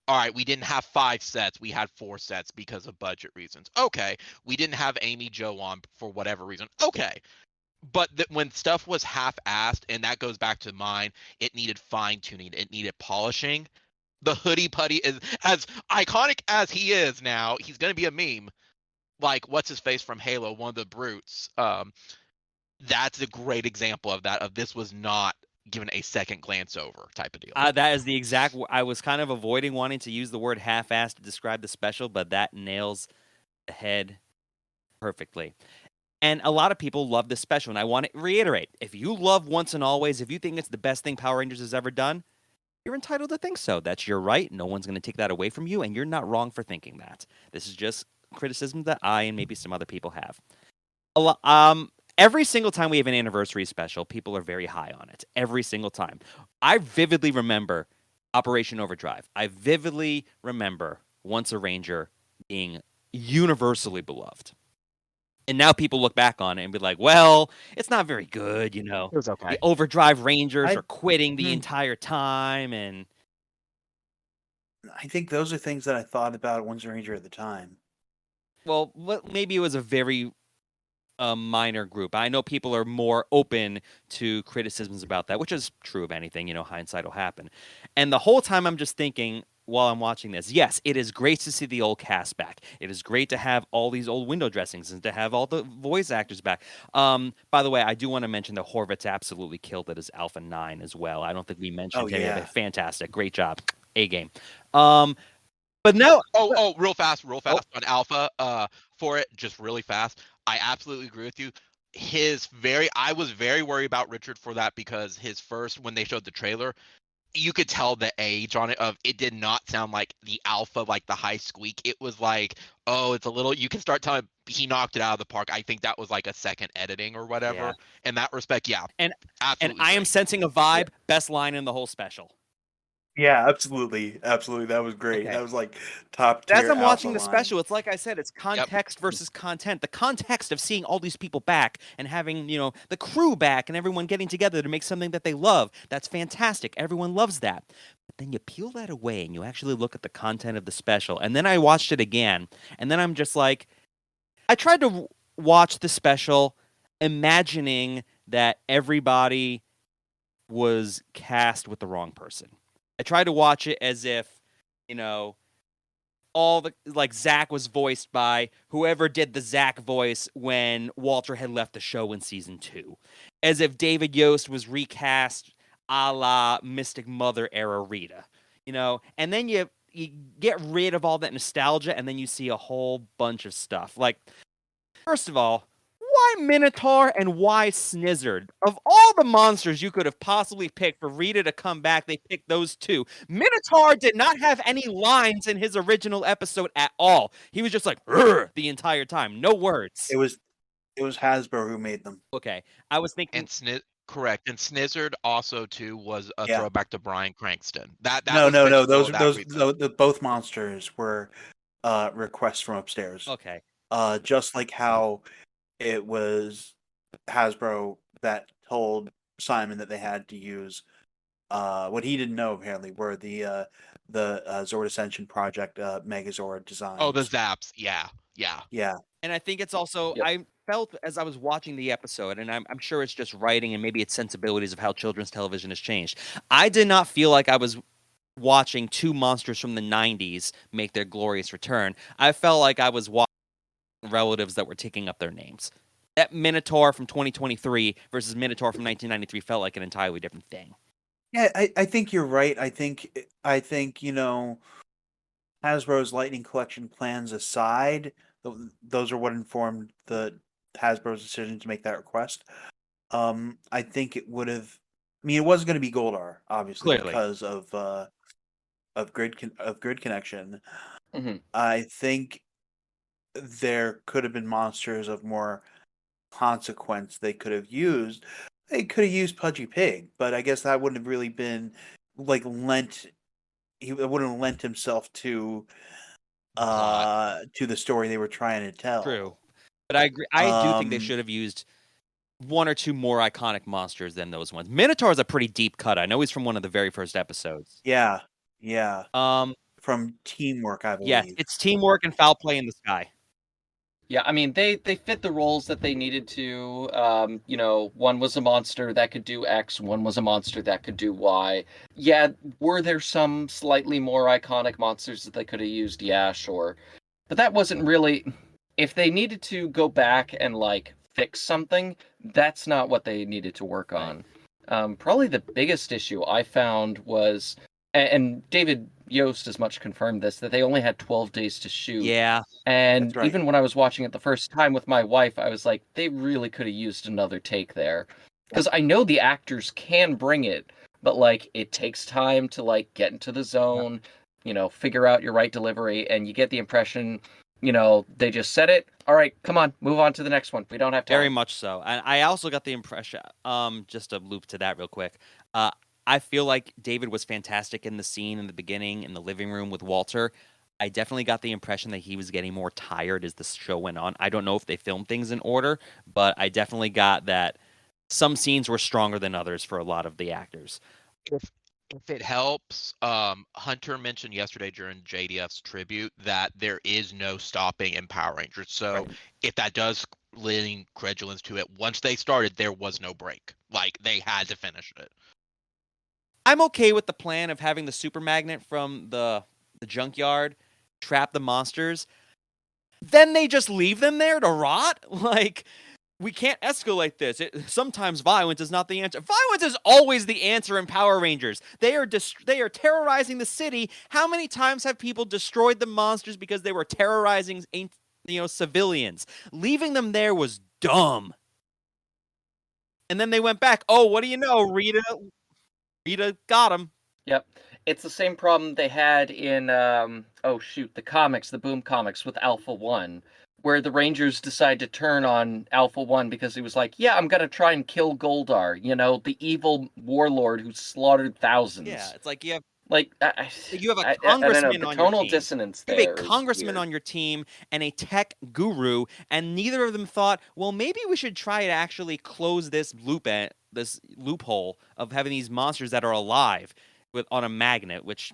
all right, we didn't have 5 sets, we had 4 sets because of budget reasons. Okay. We didn't have Amy Jo on for whatever reason. Okay. But when stuff was half-assed, and that goes back to mine, it needed fine-tuning, it needed polishing. The hoodie putty is, as iconic as he is now, he's going to be a meme. Like, what's his face from Halo, one of the brutes. That's a great example of that, of this was not given a second glance over type of deal. That is the exact. I was kind of avoiding wanting to use the word half-assed to describe the special, but that nails the head perfectly. And a lot of people love this special, and I want to reiterate: if you love Once and Always, if you think it's the best thing Power Rangers has ever done, you're entitled to think so. That's your right. No one's going to take that away from you, and you're not wrong for thinking that. This is just criticism that I and maybe some other people have. Every single time we have an anniversary special, people are very high on it. Every single time. I vividly remember Operation Overdrive. I vividly remember Once a Ranger being universally beloved. And now people look back on it and be like, well, it's not very good, you know. It was okay. The Overdrive Rangers I- are quitting the Hmm. entire time, and I think those are things that I thought about Once a Ranger at the time. well, maybe it was a very minor group. I know people are more open to criticisms about that, which is true of anything, you know, hindsight will happen. And the whole time I'm just thinking while I'm watching this, yes, it is great to see the old cast back. It is great to have all these old window dressings and to have all the voice actors back. By the way, I do want to mention that Horvitz absolutely killed it as Alpha 9 as well. I don't think we mentioned any of yeah. it. Fantastic. Great job. A game. But no. Real fast on Alpha. For it, just really fast. I absolutely agree with you. I was very worried about Richard for that because his first, when they showed the trailer, you could tell the age on it it did not sound like the Alpha, like the high squeak. It was like, oh, it's a little, you can start telling he knocked it out of the park. I think that was like a second editing or whatever. Yeah. In that respect, yeah. And absolutely. I am great. sensing a vibe. Best line in the whole special. Yeah, absolutely. That was great. Okay. That was like top tier. As I'm watching Alpha the line. special, it's like I said, it's context versus content. The context of seeing all these people back and having, you know, the crew back and everyone getting together to make something that they love. That's fantastic. Everyone loves that. But then you peel that away and you actually look at the content of the special. And then I watched it again. And then I'm just like, I tried to watch the special imagining that everybody was cast with the wrong person. I tried to watch it as if, you know, all the, like, Zach was voiced by whoever did the Zach voice when Walter had left the show in season 2. As if David Yost was recast a la Mystic Mother era Rita. You know, and then you get rid of all that nostalgia and then you see a whole bunch of stuff. Like, first of all, why Minotaur and why Snizzard? Of all the monsters you could have possibly picked for Rita to come back, they picked those two. Minotaur did not have any lines in his original episode at all. He was just like, "Urgh," the entire time. No words. It was Hasbro who made them. Okay. I was thinking... And correct. And Snizzard also too was a Yeah. throwback to Bryan Cranston. That No. was Those both monsters were requests from upstairs. Okay. Just like how it was Hasbro that told Simon that they had to use what he didn't know apparently were the Zord Ascension Project Megazord designs. Oh, the Zaps. Yeah. And I think it's also, I felt as I was watching the episode, and I'm sure it's just writing and maybe it's sensibilities of how children's television has changed. I did not feel like I was watching two monsters from the 90s make their glorious return. I felt like I was watching relatives that were taking up their names. That Minotaur from 2023 versus Minotaur from 1993 felt like an entirely different thing. Yeah, I think you're right. I think you know, Hasbro's Lightning Collection plans aside, those are what informed the Hasbro's decision to make that request. I think it would have. I mean, it was going to be Goldar, obviously, Clearly. because of grid connection. Mm-hmm. I think there could have been monsters of more consequence they could have used. They could have used Pudgy Pig, but I guess that wouldn't have really been like lent. He wouldn't have lent himself to the story they were trying to tell. True. But I agree. I do think they should have used one or two more iconic monsters than those ones. Minotaur is a pretty deep cut. I know he's from one of the very first episodes. Yeah. From Teamwork, I believe. Yes, it's Teamwork and Foul Play in the Sky. Yeah, I mean, they fit the roles that they needed to. You know, one was a monster that could do X, one was a monster that could do Y. Yeah, were there some slightly more iconic monsters that they could have used? Yeah, sure. But that wasn't really... If they needed to go back and, like, fix something, that's not what they needed to work on. Probably the biggest issue I found was, and David Yost as much confirmed this, that they only had 12 days to shoot. Yeah. And That's right. even when I was watching it the first time with my wife, I was like, they really could have used another take there. Because I know the actors can bring it, but like it takes time to like get into the zone, figure out your right delivery, and you get the impression, they just said it. All right, come on, move on to the next one. We don't have time. Very much so. And I also got the impression, just to loop to that real quick, I feel like David was fantastic in the scene in the beginning in the living room with Walter. I definitely got the impression that he was getting more tired as the show went on. I don't know if they filmed things in order, but I definitely got that some scenes were stronger than others for a lot of the actors. If it helps, Hunter mentioned yesterday during JDF's tribute that there is no stopping in Power Rangers. So Right. if that does lend credulence to it, once they started, there was no break. Like they had to finish it. I'm okay with the plan of having the super magnet from the junkyard trap the monsters. Then they just leave them there to rot? Like, we can't escalate this. Sometimes violence is not the answer. Violence is always the answer in Power Rangers. They are terrorizing the city. How many times have people destroyed the monsters because they were terrorizing civilians? Leaving them there was dumb. And then they went back. Oh, what do you know? Rita got him. Yep. It's the same problem they had in the comics, the Boom comics with Alpha 1, where the Rangers decide to turn on Alpha 1 because he was like, "Yeah, I'm going to try and kill Goldar, the evil warlord who slaughtered thousands." Yeah, it's like you have a congressman I don't know, the on your tonal team. dissonance You have a there is congressman weird. on your team and a tech guru, and neither of them thought, well, maybe we should try to actually close this loophole of having these monsters that are alive on a magnet. Which,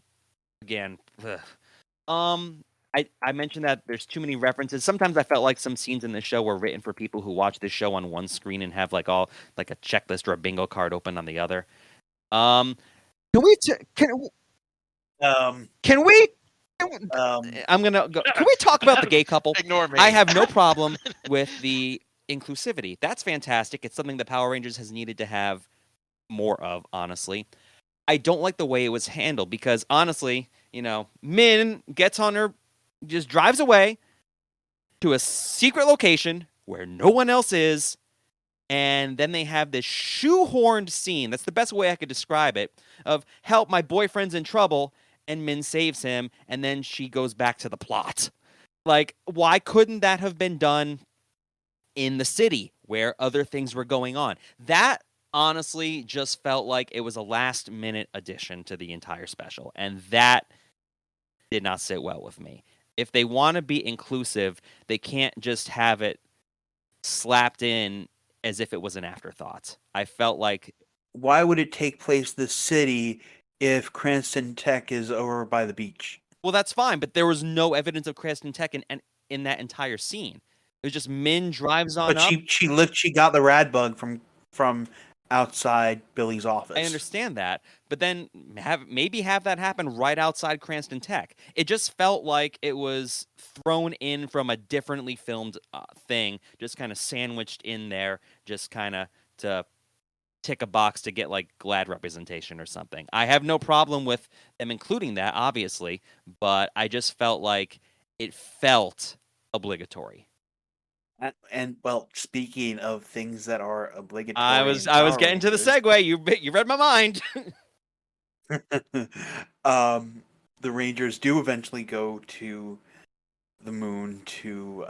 again, I mentioned that there's too many references. Sometimes I felt like some scenes in the show were written for people who watch this show on one screen and have like a checklist or a bingo card open on the other. Can we? Um, Can we? um, I'm gonna go. Can we talk about the gay couple? Ignore me. I have no problem with the inclusivity. That's fantastic. It's something the Power Rangers has needed to have more of, honestly. I don't like the way it was handled because, honestly, Min gets on her, just drives away to a secret location where no one else is, and then they have this shoehorned scene. That's the best way I could describe it. Of help, my boyfriend's in trouble, and Min saves him, and then she goes back to the plot. Like, why couldn't that have been done in the city where other things were going on? That honestly just felt like it was a last minute addition to the entire special, and that did not sit well with me. If they want to be inclusive, they can't just have it slapped in as if it was an afterthought. I felt like, why would it take place in the city if Cranston Tech is over by the beach? well, that's fine, but there was no evidence of Cranston Tech in that entire scene. It was just Min drives on But up. she got the rad bug from outside Billy's office. I understand that, but then maybe have that happen right outside Cranston Tech. It just felt like it was thrown in from a differently filmed thing, just kind of sandwiched in there, just kind of to tick a box to get like GLAAD representation or something. I have no problem with them including that, obviously, but I just felt like it felt obligatory. And well, speaking of things that are obligatory, I was Power getting to the Rangers, segue. You read my mind. the Rangers do eventually go to the moon to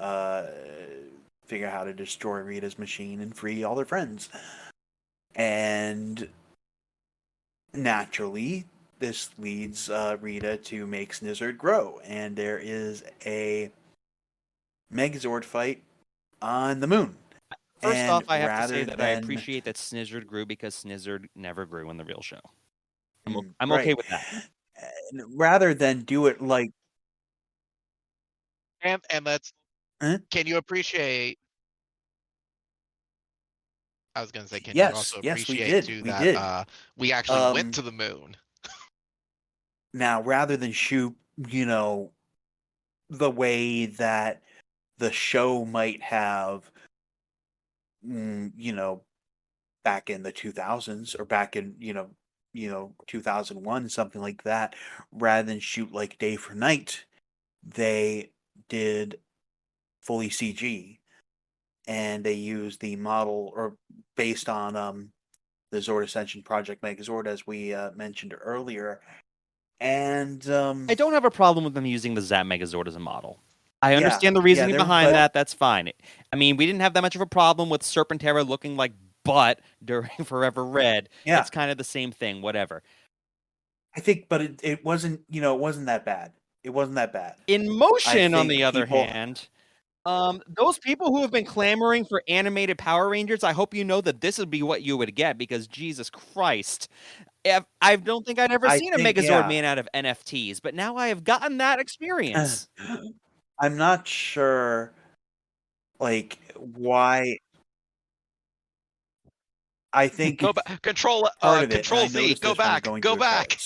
figure out how to destroy Rita's machine and free all their friends. And naturally, this leads Rita to make Snizzard grow, and there is a Megazord fight on the moon. First And off, I have to rather say that I than- appreciate that Snizzard grew because Snizzard never grew in the real show. I'm right. okay with that. And rather than do it like And let's. Huh? Can you appreciate? I was gonna say, can you also yes, we appreciate did. too We that did. we actually went to the moon? Now, rather than shoot, the way that the show might have, back in the 2000s or back in 2001, something like that, rather than shoot like day for night, they did fully CG, and they used the model or based on the Zord Ascension Project Megazord, as we mentioned earlier. And I don't have a problem with them using the Zap Megazord as a model. I Yeah, understand the yeah, reasoning they're- behind but- that. That's fine. I mean, we didn't have that much of a problem with Serpentera looking like butt during Forever Red. Yeah. It's kind of the same thing. Whatever. I think, but it wasn't, it wasn't that bad. It wasn't that bad. In motion, on think the other people- hand, those people who have been clamoring for animated Power Rangers, I hope you know that this would be what you would get, because Jesus Christ, I don't think I'd ever I seen a think, Megazord yeah. made out of NFTs, but now I have gotten that experience. I'm not sure, like, why. I think Go back. Control part of it, and Control I Z. noticed Go this when I was back. going Go through back.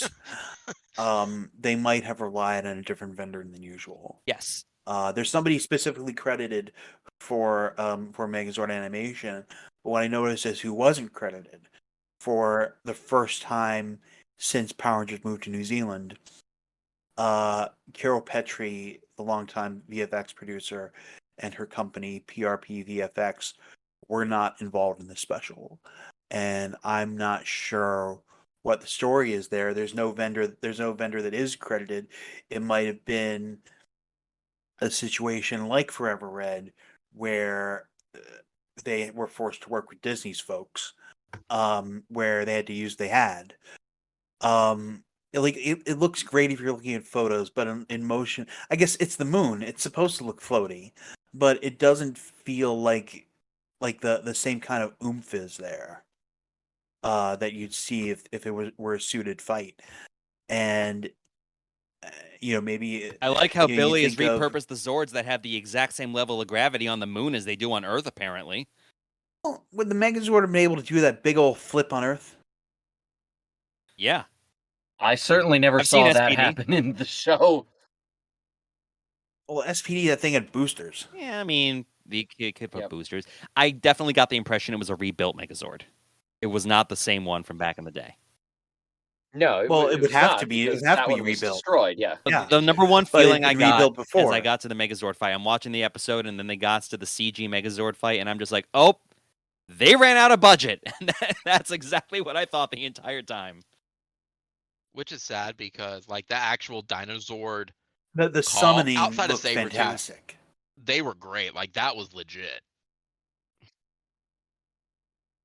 accounts, they might have relied on a different vendor than usual. Yes. There's somebody specifically credited for Megazord animation, but what I noticed is who wasn't credited for the first time since Power Rangers moved to New Zealand. Carol Petrie, the longtime VFX producer, and her company PRP VFX were not involved in the special, and I'm not sure what the story is there. There's no vendor that is credited. It might have been a situation like Forever Red, where they were forced to work with Disney's folks, where they had to use they had. It looks great if you're looking at photos, but in motion, I guess it's the moon. It's supposed to look floaty, but it doesn't feel like the same kind of oomph is there that you'd see if it were a suited fight. And maybe I like how you Billy has think of- repurposed the Zords that have the exact same level of gravity on the moon as they do on Earth, apparently. would the Megazord have been able to do that big old flip on Earth? Yeah. I certainly never I've seen saw that SPD. happen in the show. Well, SPD, that thing had boosters. Yeah, I mean, the kid could put Yep. boosters. I definitely got the impression it was a rebuilt Megazord. It was not the same one from back in the day. No, Well, it would was have not, to be. It because would have that to be one was rebuilt. destroyed. Yeah. But Yeah. the number one But it feeling I had got rebuilt as before. I got to the Megazord fight, I'm watching the episode, and then they got to the CG Megazord fight, and I'm just like, oh, they ran out of budget. And that's exactly what I thought the entire time. Which is sad because like the actual Dinozord, The Call- summoning outside of looked Sabretooth. fantastic. they were great. Like that was legit.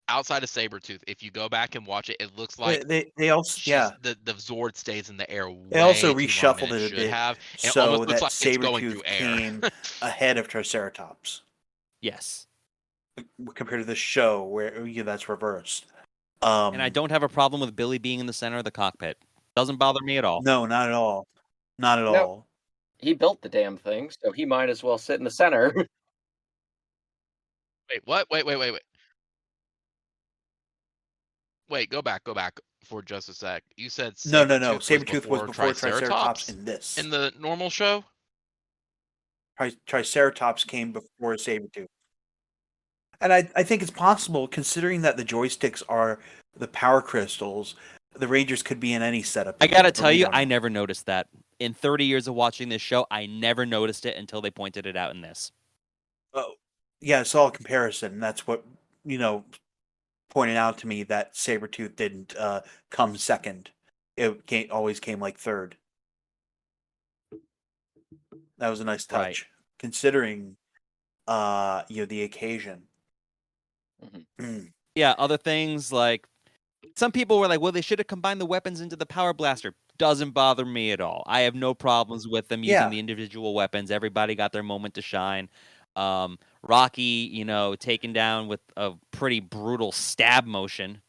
Outside of Sabretooth, if you go back and watch it, it looks like They also the Zord stays in the air way They also too long reshuffled than it a should bit have. It so almost looks that like it's going Sabretooth through air. came ahead of Triceratops Yes. compared to the show where that's reversed. And I don't have a problem with Billy being in the center of the cockpit. Doesn't bother me at all. No, not at all. Not at Nope. all. He built the damn thing, so he might as well sit in the center. Wait, what? Wait. Wait, go back for just a sec. You said No. Sabretooth Sabretooth was before Triceratops in this. in the normal show? Triceratops came before Sabretooth. And I think it's possible, considering that the joysticks are the power crystals, the Rangers could be in any setup. I gotta but tell we you, don't I know. never noticed that. In 30 years of watching this show, I never noticed it until they pointed it out in this. Yeah, it's all comparison. That's what, pointed out to me that Sabretooth didn't come second. It always came like third. That was a nice touch, Right. considering, the occasion. Mm. Yeah, other things like some people were like, well, they should have combined the weapons into the power blaster. Doesn't bother me at all. I have no problems with them using Yeah. the individual weapons. Everybody got their moment to shine. Rocky, taken down with a pretty brutal stab motion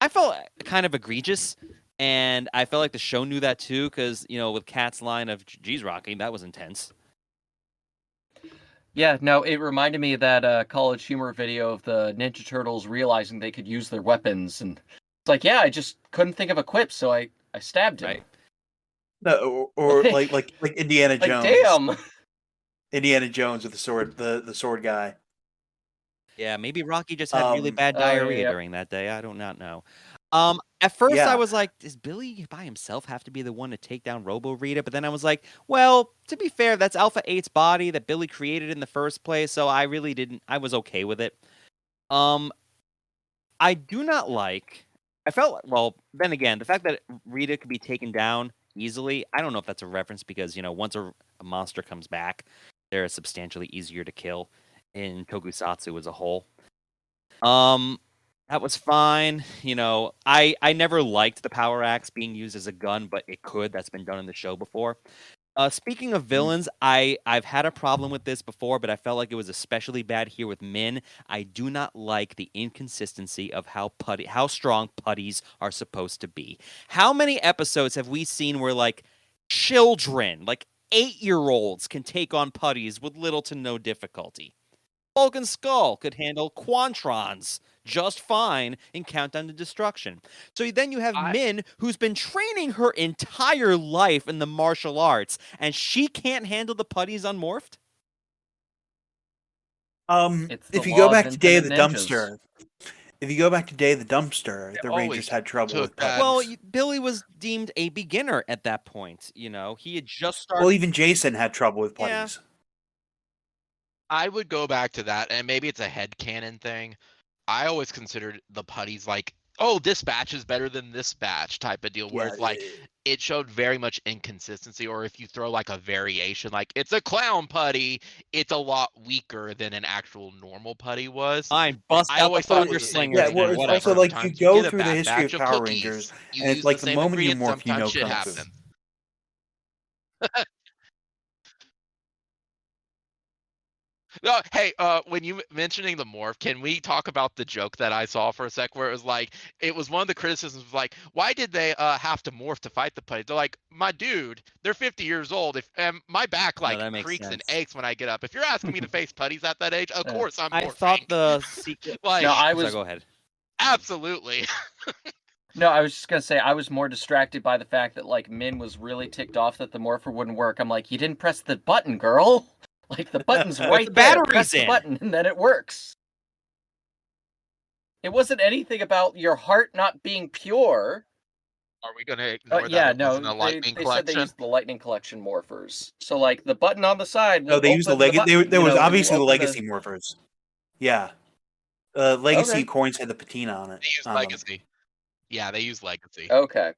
I felt kind of egregious, and I felt like the show knew that too, because with Kat's line of "Geez, Rocky, that was intense." Yeah, no, it reminded me of that College Humor video of the Ninja Turtles realizing they could use their weapons, and it's like, yeah, I just couldn't think of a quip, so I stabbed him. Right. No, or like Indiana Like, Jones. damn. Indiana Jones with the sword, the sword guy. Yeah, maybe Rocky just had really bad Oh, yeah, diarrhea yeah. during that day. I do not know. At first I Yeah. was like, does Billy by himself have to be the one to take down Robo Rita? But then I was like, well, to be fair, that's Alpha 8's body that Billy created in the first place, so I really didn't I was okay with it. I do not like I felt well, then again, the fact that Rita could be taken down easily, I don't know if that's a reference because, once a monster comes back, they're substantially easier to kill in Tokusatsu as a whole. That was fine. I never liked the power axe being used as a gun, but it could. That's been done in the show before. Speaking of villains, I've had a problem with this before, but I felt like it was especially bad here with Min. I do not like the inconsistency of how strong putties are supposed to be. How many episodes have we seen where like children, like 8-year-olds, can take on putties with little to no difficulty? Vulcan Skull could handle Quantrons just fine in Countdown to Destruction. So then you have Min, who's been training her entire life in the martial arts, and she can't handle the putties on Morphed? It's the If you go law of back to Day of the infinite ninjas. Dumpster, the always Rangers had trouble took with that- putties. Well, Billy was deemed a beginner at that point. He had just started. Well, even Jason had trouble with Yeah. putties. I would go back to that, and maybe it's a headcanon thing. I always considered the putties like, oh, this batch is better than this batch type of deal, where Yeah, it's like it showed very much inconsistency. Or if you throw like a variation, like it's a clown putty, it's a lot weaker than an actual normal putty was. Fine, bust I out the always thought it Thunder was the same Slingers. Yeah, thing. well, Then, it's whatever. also like you Sometimes go get a through the bad history batch of Power cookies. Rangers, You and it's use like the the same moment you ingredients, morph, you know sometimes shit Kung Fu. happens. No, hey, when you mentioning the morph, can we talk about the joke that I saw for a sec where it was like, it was one of the criticisms was like, why did they have to morph to fight the putty? They're like, my dude, they're 50 years old. If my back like that makes creaks and sense. aches when I get up. If you're asking me to face putties at that age, of course I'm I morphing. thought the secret. Like, No, I Sorry, was go ahead. absolutely. No, I was just gonna say I was more distracted by the fact that like Min was really ticked off that the morpher wouldn't work. I'm like, you didn't press the button, girl. Like the button's right the there. battery's Press the in. button and then it works. It wasn't anything about your heart not being pure. Are we gonna ignore Yeah, that it no, wasn't a lightning they said they collection? used the lightning collection morphers. So like the button on the side will No, they used the open the legacy. button, There was it will obviously the open legacy morphers. Yeah, legacy Okay. coins had the patina on it. They use on them. legacy. Yeah, they use legacy. Okay.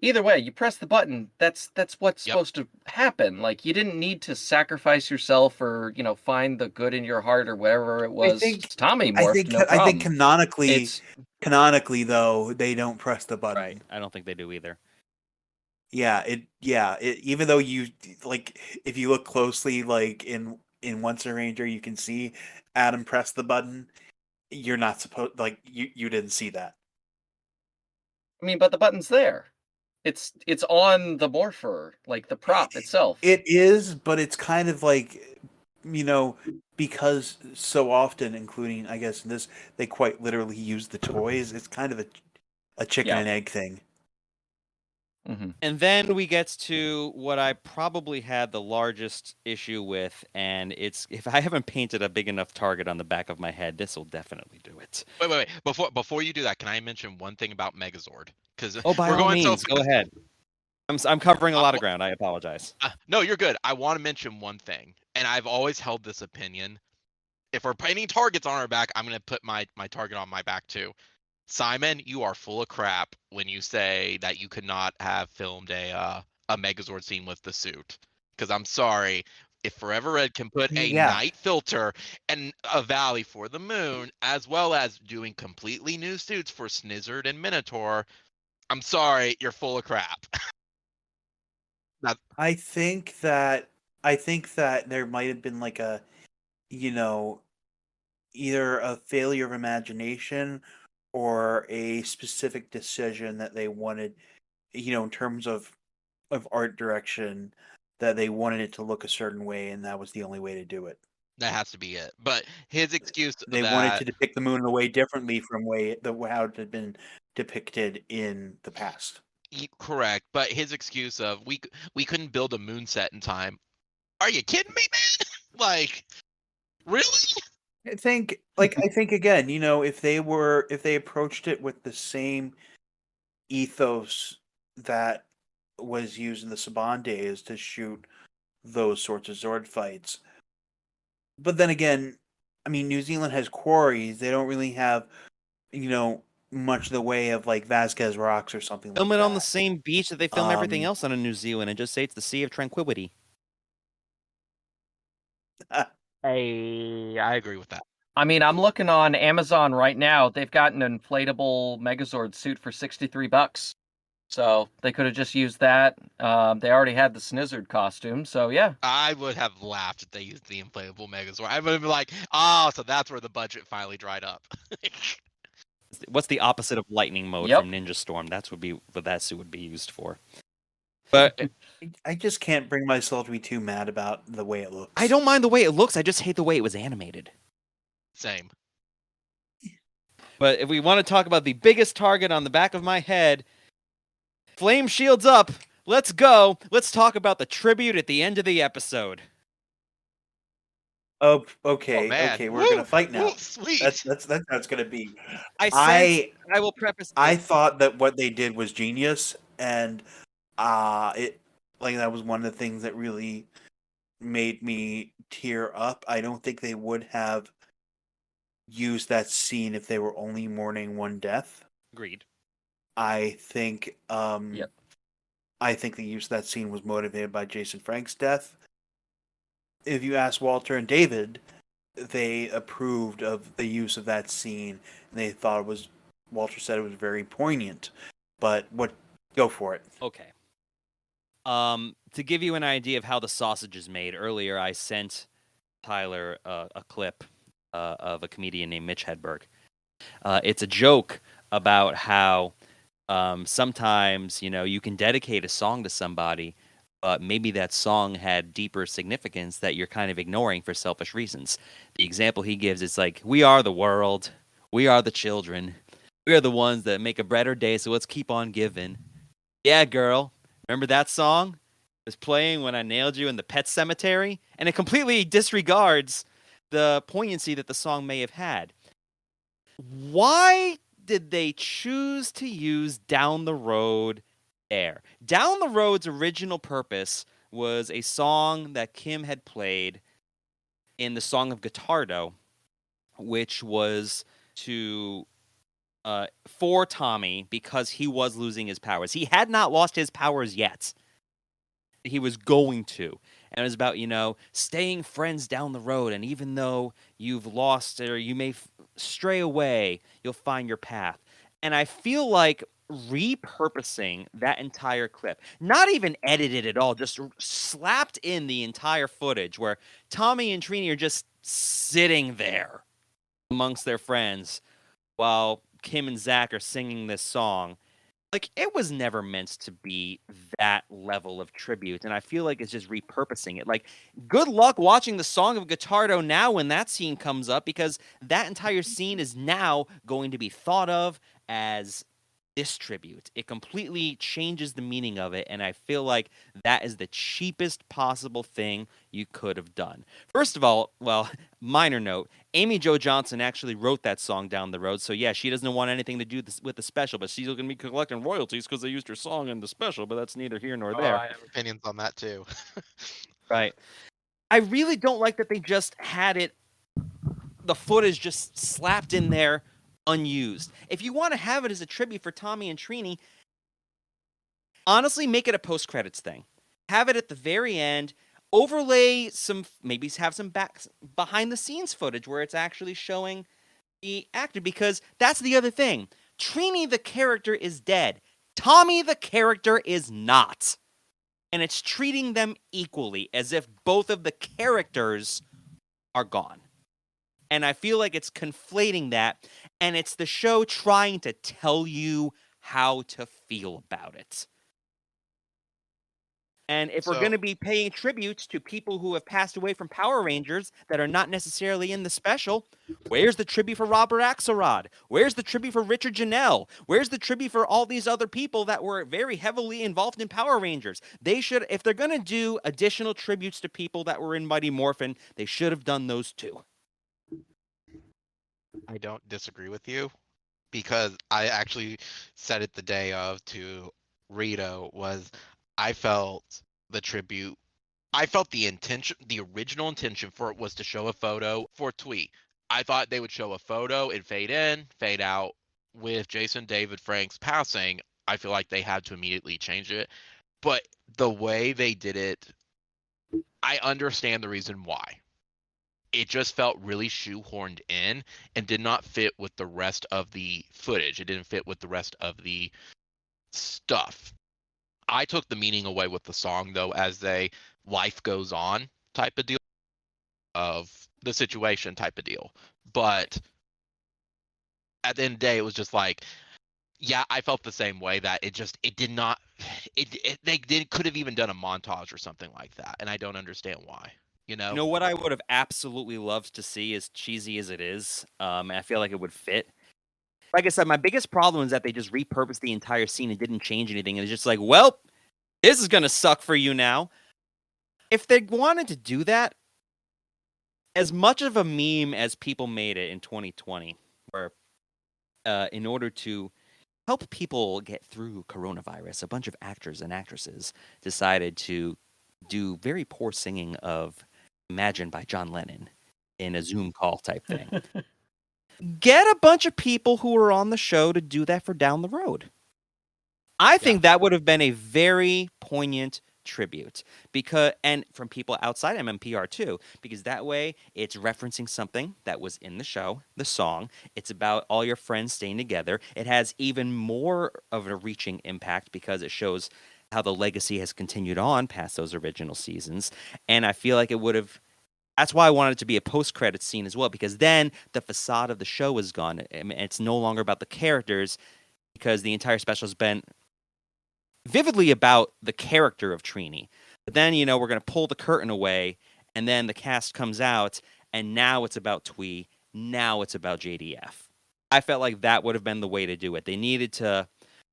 Either way, you press the button. That's what's Yep. supposed to happen. Like you didn't need to sacrifice yourself or find the good in your heart or whatever it was. think- Tommy I morphed, think no problem. I think canonically, It's though, they don't press the button. Right. I don't think they do either. Yeah, even though you like, if you look closely, like in Once a Ranger, you can see Adam press the button. You're not supposed you didn't see that. I mean, but the button's there. It's on the morpher, like the prop itself. It is, but it's kind of like, because so often, including I guess in this, they quite literally use the toys. It's kind of a chicken Yeah. and egg thing. Mm-hmm. And then we get to what I probably had the largest issue with, and it's if I haven't painted a big enough target on the back of my head, this will definitely do it. Wait. Before you do that, can I mention one thing about Megazord? Because By we're all going means, so go ahead. I'm covering a lot of ground. I apologize. No, you're good. I want to mention one thing, and I've always held this opinion. If we're painting targets on our back, I'm going to put my target on my back too. Simon, you are full of crap when you say that you could not have filmed a Megazord scene with the suit. Because I'm sorry, if Forever Red can put a Yeah. night filter and a valley for the moon, as well as doing completely new suits for Snizzard and Minotaur, I'm sorry, you're full of crap. I think that there might have been like a, either a failure of imagination or a specific decision that they wanted, in terms of art direction, that they wanted it to look a certain way, and that was the only way to do it. That has to be it. But his excuse They wanted to depict the moon in a way differently from how it had been depicted in the past. Correct, but his excuse of we couldn't build a moon set in time. Are you kidding me, man? Like, really? I think again, if they approached it with the same ethos that was used in the Saban days to shoot those sorts of Zord fights. But then again, I mean, New Zealand has quarries. They don't really have, much of the way of like Vasquez Rocks or something Film like it on the that. same beach that they film everything Um, else on in New Zealand and just say it's the Sea of Tranquility. I agree with that. I mean, I'm looking on Amazon right now. They've got an inflatable Megazord suit for $63. So they could have just used that. They already had the Snizzard costume, so yeah. I would have laughed if they used the inflatable Megazord. I would have been like, oh, so that's where the budget finally dried up. What's the opposite of lightning mode Yep. from Ninja Storm? That's would be what that suit would be used for. But I just can't bring myself to be too mad about the way it looks. I don't mind the way it looks. I just hate the way it was animated. Same. But if we want to talk about the biggest target on the back of my head, flame shields up. Let's go. Let's talk about the tribute at the end of the episode. Oh, okay, Oh, man. okay, we're gonna fight now. Woo, sweet. That's gonna be. I will preface. I thought that what they did was genius, and that was one of the things that really made me tear up. I don't think they would have used that scene if they were only mourning one death. Agreed. I think Yep. I think the use of that scene was motivated by Jason Frank's death. If you ask Walter and David, they approved of the use of that scene, and they thought it was. Walter said it was very poignant, but go for it. Okay. To give you an idea of how the sausage is made, earlier I sent Tyler a clip of a comedian named Mitch Hedberg. It's a joke about how sometimes, you can dedicate a song to somebody, but maybe that song had deeper significance that you're kind of ignoring for selfish reasons. The example he gives is like, we are the world, we are the children, we are the ones that make a better day, so let's keep on giving. Yeah, girl, remember that song? It was playing when I nailed you in the pet cemetery? And it completely disregards the poignancy that the song may have had. Why did they choose to use Down the Road there? Down the Road's original purpose was a song that Kim had played in the Song of Guitardo, which was to for Tommy because he was losing his powers. He had not lost his powers yet. He was going to. And it was about, staying friends down the road. And even though you've lost or you may stray away, you'll find your path. And I feel like repurposing that entire clip, not even edited at all, just slapped in the entire footage where Tommy and Trini are just sitting there amongst their friends while Kim and Zach are singing this song. Like, it was never meant to be that level of tribute, and I feel like it's just repurposing it. Like, good luck watching the Song of Guitardo now when that scene comes up, because that entire scene is now going to be thought of as this tribute. It completely changes the meaning of it, and I feel like that is the cheapest possible thing you could have done. First of all, well, minor note, Amy Jo Johnson actually wrote that song Down the Road, so yeah, she doesn't want anything to do with the special, but she's going to be collecting royalties because they used her song in the special, but that's neither here nor there. I have opinions on that too. Right. I really don't like that they just had the footage just slapped in there unused. If you want to have it as a tribute for Tommy and Trini, honestly, make it a post-credits thing. Have it at the very end. Overlay maybe have some behind-the-scenes footage where it's actually showing the actor, because that's the other thing. Trini, the character, is dead. Tommy, the character, is not. And it's treating them equally, as if both of the characters are gone. And I feel like it's conflating that, and it's the show trying to tell you how to feel about it. And if we're going to be paying tributes to people who have passed away from Power Rangers that are not necessarily in the special, where's the tribute for Robert Axelrod? Where's the tribute for Richard Janelle? Where's the tribute for all these other people that were very heavily involved in Power Rangers? They should, if they're going to do additional tributes to people that were in Mighty Morphin, they should have done those too. I don't disagree with you because I actually said it the day of to Rito was I felt the tribute. I felt the intention, the original intention for it was to show a photo for Twee. I thought they would show a photo and fade in, fade out. With Jason David Frank's passing, I feel like they had to immediately change it. But the way they did it, I understand the reason why. It just felt really shoehorned in and did not fit with the rest of the footage. It didn't fit with the rest of the stuff. I took the meaning away with the song though as a life goes on type of deal of the situation type of deal. But at the end of the day, it was just like, yeah, I felt the same way that it did not they could have even done a montage or something like that, and I don't understand why. You You know? know what I would have absolutely loved to see, as cheesy as it is, and I feel like it would fit. Like I said, my biggest problem is that they just repurposed the entire scene and didn't change anything. And it's just like, well, this is gonna suck for you now. If they wanted to do that, as much of a meme as people made it in 2020, where in order to help people get through coronavirus, a bunch of actors and actresses decided to do very poor singing of Imagine by John Lennon in a Zoom call type thing. Get a bunch of people who are on the show to do that for down the road. I think that would have been a very poignant tribute because and from people outside MMPR too, because that way it's referencing something that was in the show, the song. It's about all your friends staying together. It has even more of a reaching impact because it shows how the legacy has continued on past those original seasons. And I feel like it would have that's why I wanted it to be a post-credit scene as well, because then the facade of the show is gone. I mean, it's no longer about the characters because the entire special has been vividly about the character of Trini. But then, we're going to pull the curtain away, and then the cast comes out, and now it's about Twee. Now it's about JDF. I felt like that would have been the way to do it. They needed to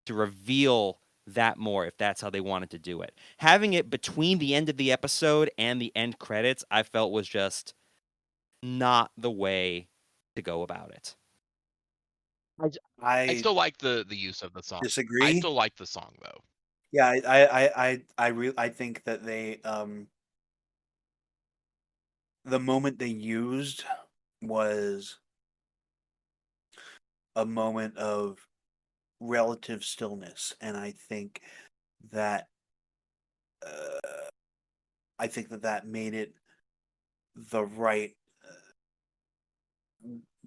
reveal that more if that's how they wanted to do it. Having it between the end of the episode and the end credits, I felt was just not the way to go about it. I I still like the use of the song. I disagree. still like the song though. Yeah, I think that the moment they used was a moment of relative stillness, and that uh, I think that made it the right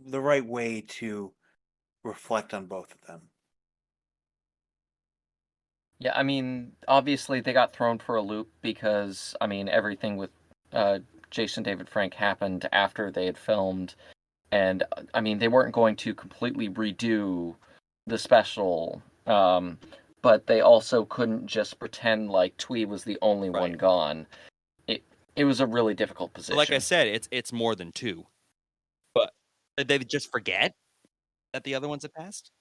the right way to reflect on both of them. Yeah, I mean, obviously they got thrown for a loop because, I mean, everything with Jason David Frank happened after they had filmed. And, I mean, they weren't going to completely redo the special, but they also couldn't just pretend like Twee was the only one Right. gone. It was a really difficult position. Like I said, it's more than two. But did they just forget that the other ones had passed?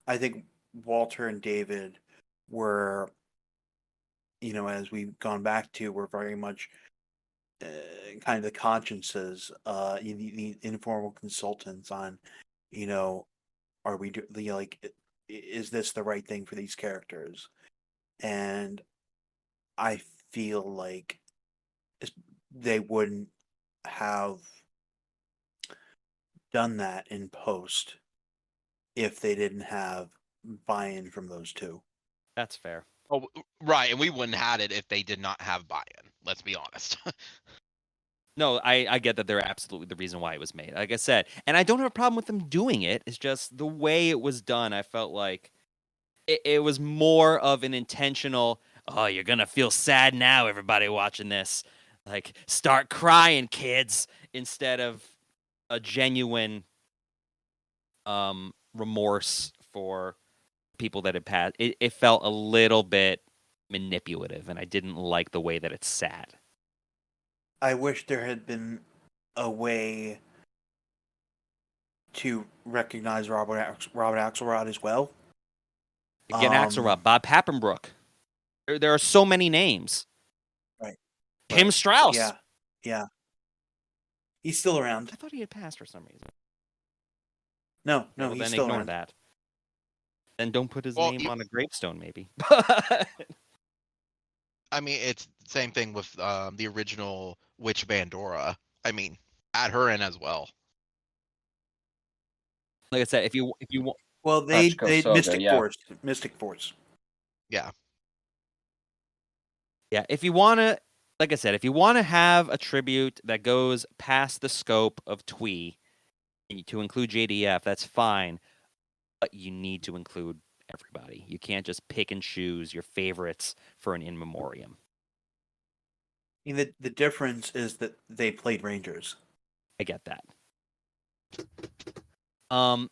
I think Walter and David were, as we've gone back to, were very much kind of the consciences, the informal consultants on, are we is this the right thing for these characters? And I feel like they wouldn't have done that in post if they didn't have buy-in from those two. That's fair. Oh, right, and we wouldn't had it if they did not have buy-in. Let's be honest. No, I get that they're absolutely the reason why it was made. Like I said, and I don't have a problem with them doing it. It's just the way it was done. I felt like it was more of an intentional. Oh, you're gonna feel sad now, everybody watching this. Like, start crying, kids, instead of a genuine remorse for people that had passed. It felt a little bit manipulative, and I didn't like the way that it's sad. I wish there had been a way to recognize Robert Axelrod as well. Again, Axelrod, Bob Pappenbrook. There are so many names. Right. Tim Strauss. Yeah. He's still around. I thought he had passed for some reason. No, Yeah, no, well, he's then still ignore around. that. Then don't put his Well, name on a gravestone, maybe. I mean, it's the same thing with the original Witch Bandora. I mean, add her in as well. Like I said, if you want, Well, they Hachiko Soga, yeah. Mystic Force. Yeah. yeah, if you want to, like I said, if you want to have a tribute that goes past the scope of Twee to include JDF, that's fine, but you need to include everybody. You can't just pick and choose your favorites for an in memoriam. I mean, the difference is that they played Rangers. I get that.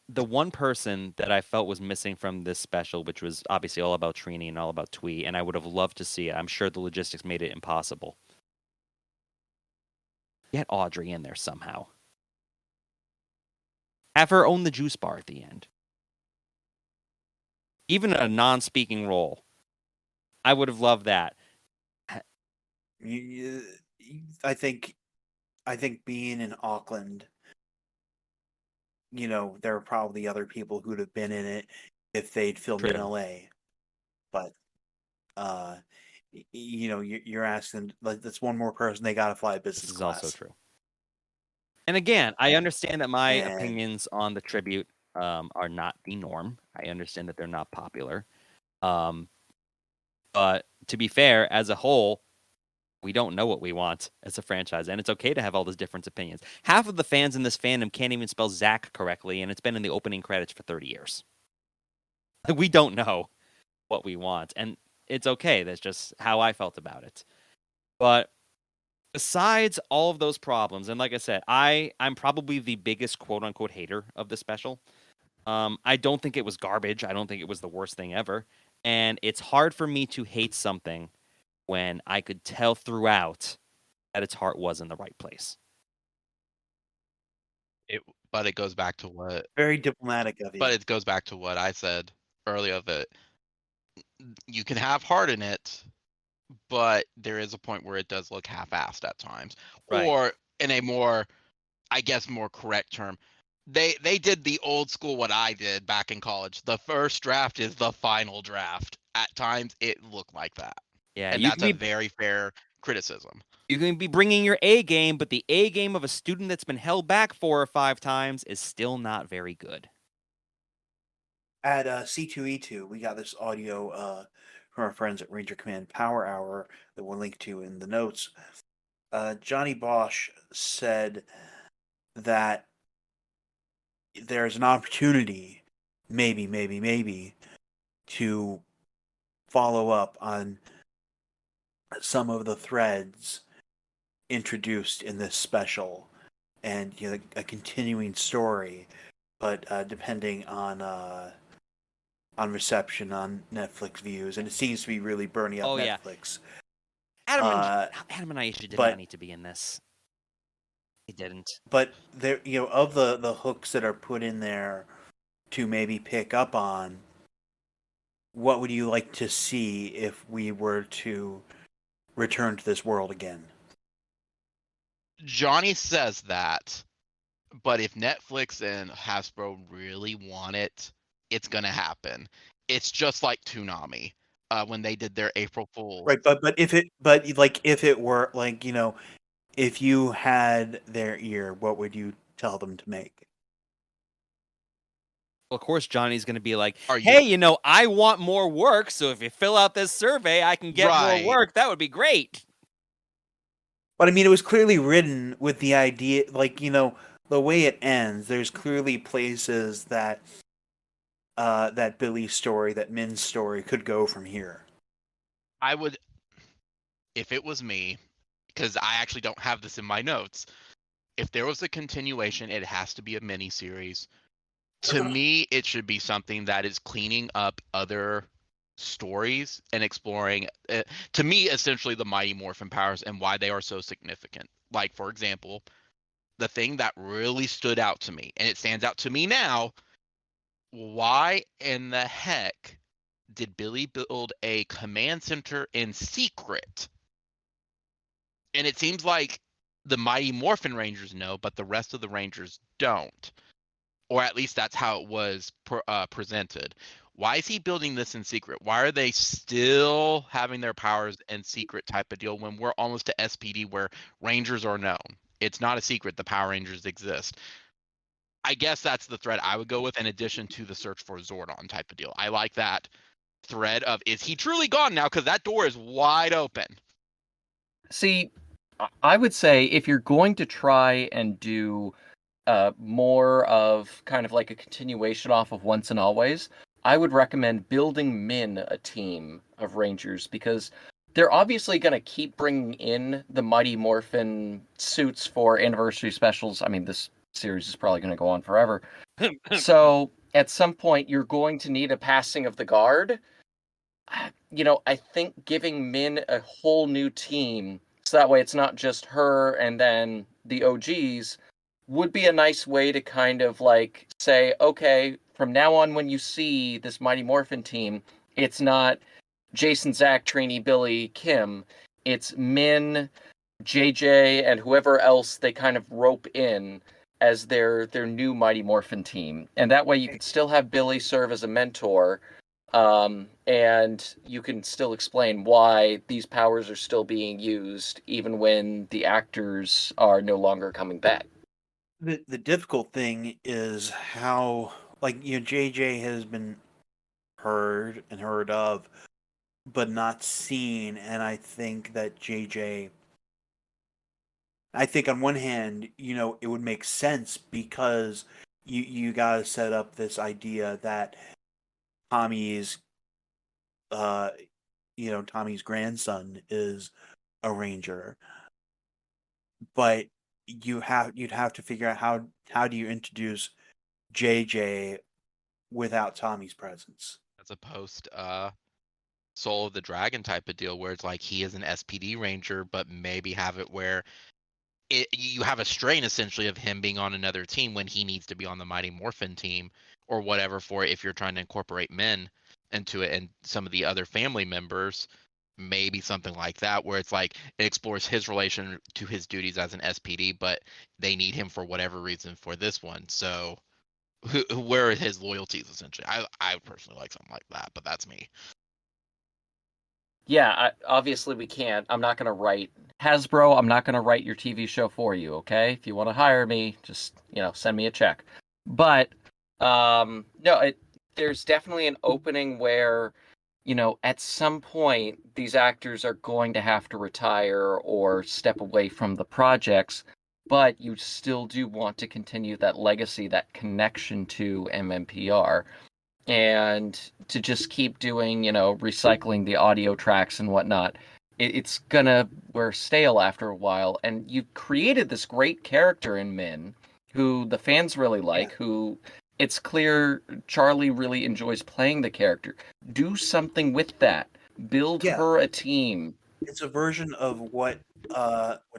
The one person that I felt was missing from this special, which was obviously all about Trini and all about Twee, and I would have loved to see it. I'm sure the logistics made it impossible. Get Audrey in there somehow. Have her own the juice bar at the end. Even a non-speaking role. I would have loved that. I think being in Auckland, there are probably other people who'd have been in it if they'd filmed in True. LA. But you're asking, like, that's one more person they got to fly business This is class. also true. And again, I understand that my And- opinions on the tribute are not the norm. I understand that they're not popular. But to be fair, as a whole, we don't know what we want as a franchise, and it's okay to have all those different opinions. Half of the fans in this fandom can't even spell Zach correctly, and it's been in the opening credits for 30 years. We don't know what we want, and it's okay. That's just how I felt about it. But besides all of those problems, and like I said, I'm probably the biggest quote-unquote hater of the special. I don't think it was garbage. I don't think it was the worst thing ever. And it's hard for me to hate something when I could tell throughout that its heart was in the right place. But it goes back to what. Very diplomatic of you. But it goes back to what I said earlier, that you can have heart in it, but there is a point where it does look half-assed at times. Right. Or in a more, I guess, more correct term, they did the old school what I did back in college. The first draft is the final draft. At times, it looked like that. Yeah, And that's a very fair criticism. You can be bringing your A game, but the A game of a student that's been held back 4 or 5 times is still not very good. At C2E2, we got this audio from our friends at Ranger Command Power Hour that we'll link to in the notes. Johnny Bosch said that there's an opportunity, maybe, to follow up on some of the threads introduced in this special, and a continuing story, but depending on reception on Netflix views, and it seems to be really burning up Netflix. Yeah. Adam and Aisha did not need to be in this. He didn't. But there, of the hooks that are put in there to maybe pick up on, what would you like to see if we were to return to this world again? Johnny says that, but if Netflix and Hasbro really want it, it's gonna happen. It's just like Toonami when they did their April Fools. Right, but if it were like, if you had their ear, what would you tell them to make? Well, of course, Johnny's going to be like, hey, I want more work, so if you fill out this survey, I can get more work. That would be great. But I mean, it was clearly written with the idea, like, the way it ends, there's clearly places that that Billy's story, that Min's story could go from here. I would, if it was me, because I actually don't have this in my notes, if there was a continuation, it has to be a mini-series. To me, it should be something that is cleaning up other stories and exploring, to me, essentially the Mighty Morphin powers and why they are so significant. Like, for example, the thing that really stood out to me, and it stands out to me now, why in the heck did Billy build a command center in secret? And it seems like the Mighty Morphin Rangers know, but the rest of the Rangers don't. or at least that's how it was presented. Why is he building this in secret? Why are they still having their powers in secret type of deal when we're almost to SPD where Rangers are known? It's not a secret the Power Rangers exist. I guess that's the thread I would go with in addition to the search for Zordon type of deal. I like that thread of, is he truly gone now? Because that door is wide open. See, I would say if you're going to try and do more of kind of like a continuation off of Once and Always, I would recommend building Min a team of Rangers, because they're obviously going to keep bringing in the Mighty Morphin suits for anniversary specials. I mean, this series is probably going to go on forever. So at some point, you're going to need a passing of the guard. I think giving Min a whole new team, so that way it's not just her and then the OGs, would be a nice way to kind of like say, okay, from now on when you see this Mighty Morphin team, it's not Jason, Zach, Trini, Billy, Kim. It's Min, JJ, and whoever else they kind of rope in as their new Mighty Morphin team. And that way you could still have Billy serve as a mentor, and you can still explain why these powers are still being used even when the actors are no longer coming back. The difficult thing is how, like, JJ has been heard and heard of, but not seen. And I think that I think on one hand, it would make sense because you got to set up this idea that Tommy's Tommy's grandson is a ranger, but you'd have to figure out how do you introduce JJ without Tommy's presence. As a post Soul of the Dragon type of deal where it's like he is an SPD ranger, but maybe have it where you have a strain essentially of him being on another team when he needs to be on the Mighty Morphin team or whatever, for if you're trying to incorporate men into it and some of the other family members, maybe something like that where it's like it explores his relation to his duties as an SPD, but they need him for whatever reason for this one. So where are his loyalties essentially? I personally like something like that, but that's me. Yeah, obviously we can't. I'm not going to write Hasbro. I'm not going to write your TV show for you. Okay, if you want to hire me, just send me a check. But no, there's definitely an opening where at some point these actors are going to have to retire or step away from the projects, but you still do want to continue that legacy, that connection to MMPR. And to just keep doing, recycling the audio tracks and whatnot, it's gonna wear stale after a while. And you've created this great character in Min, who the fans really like, who it's clear Charlie really enjoys playing the character. Do something with that. Build her a team. It's a version of what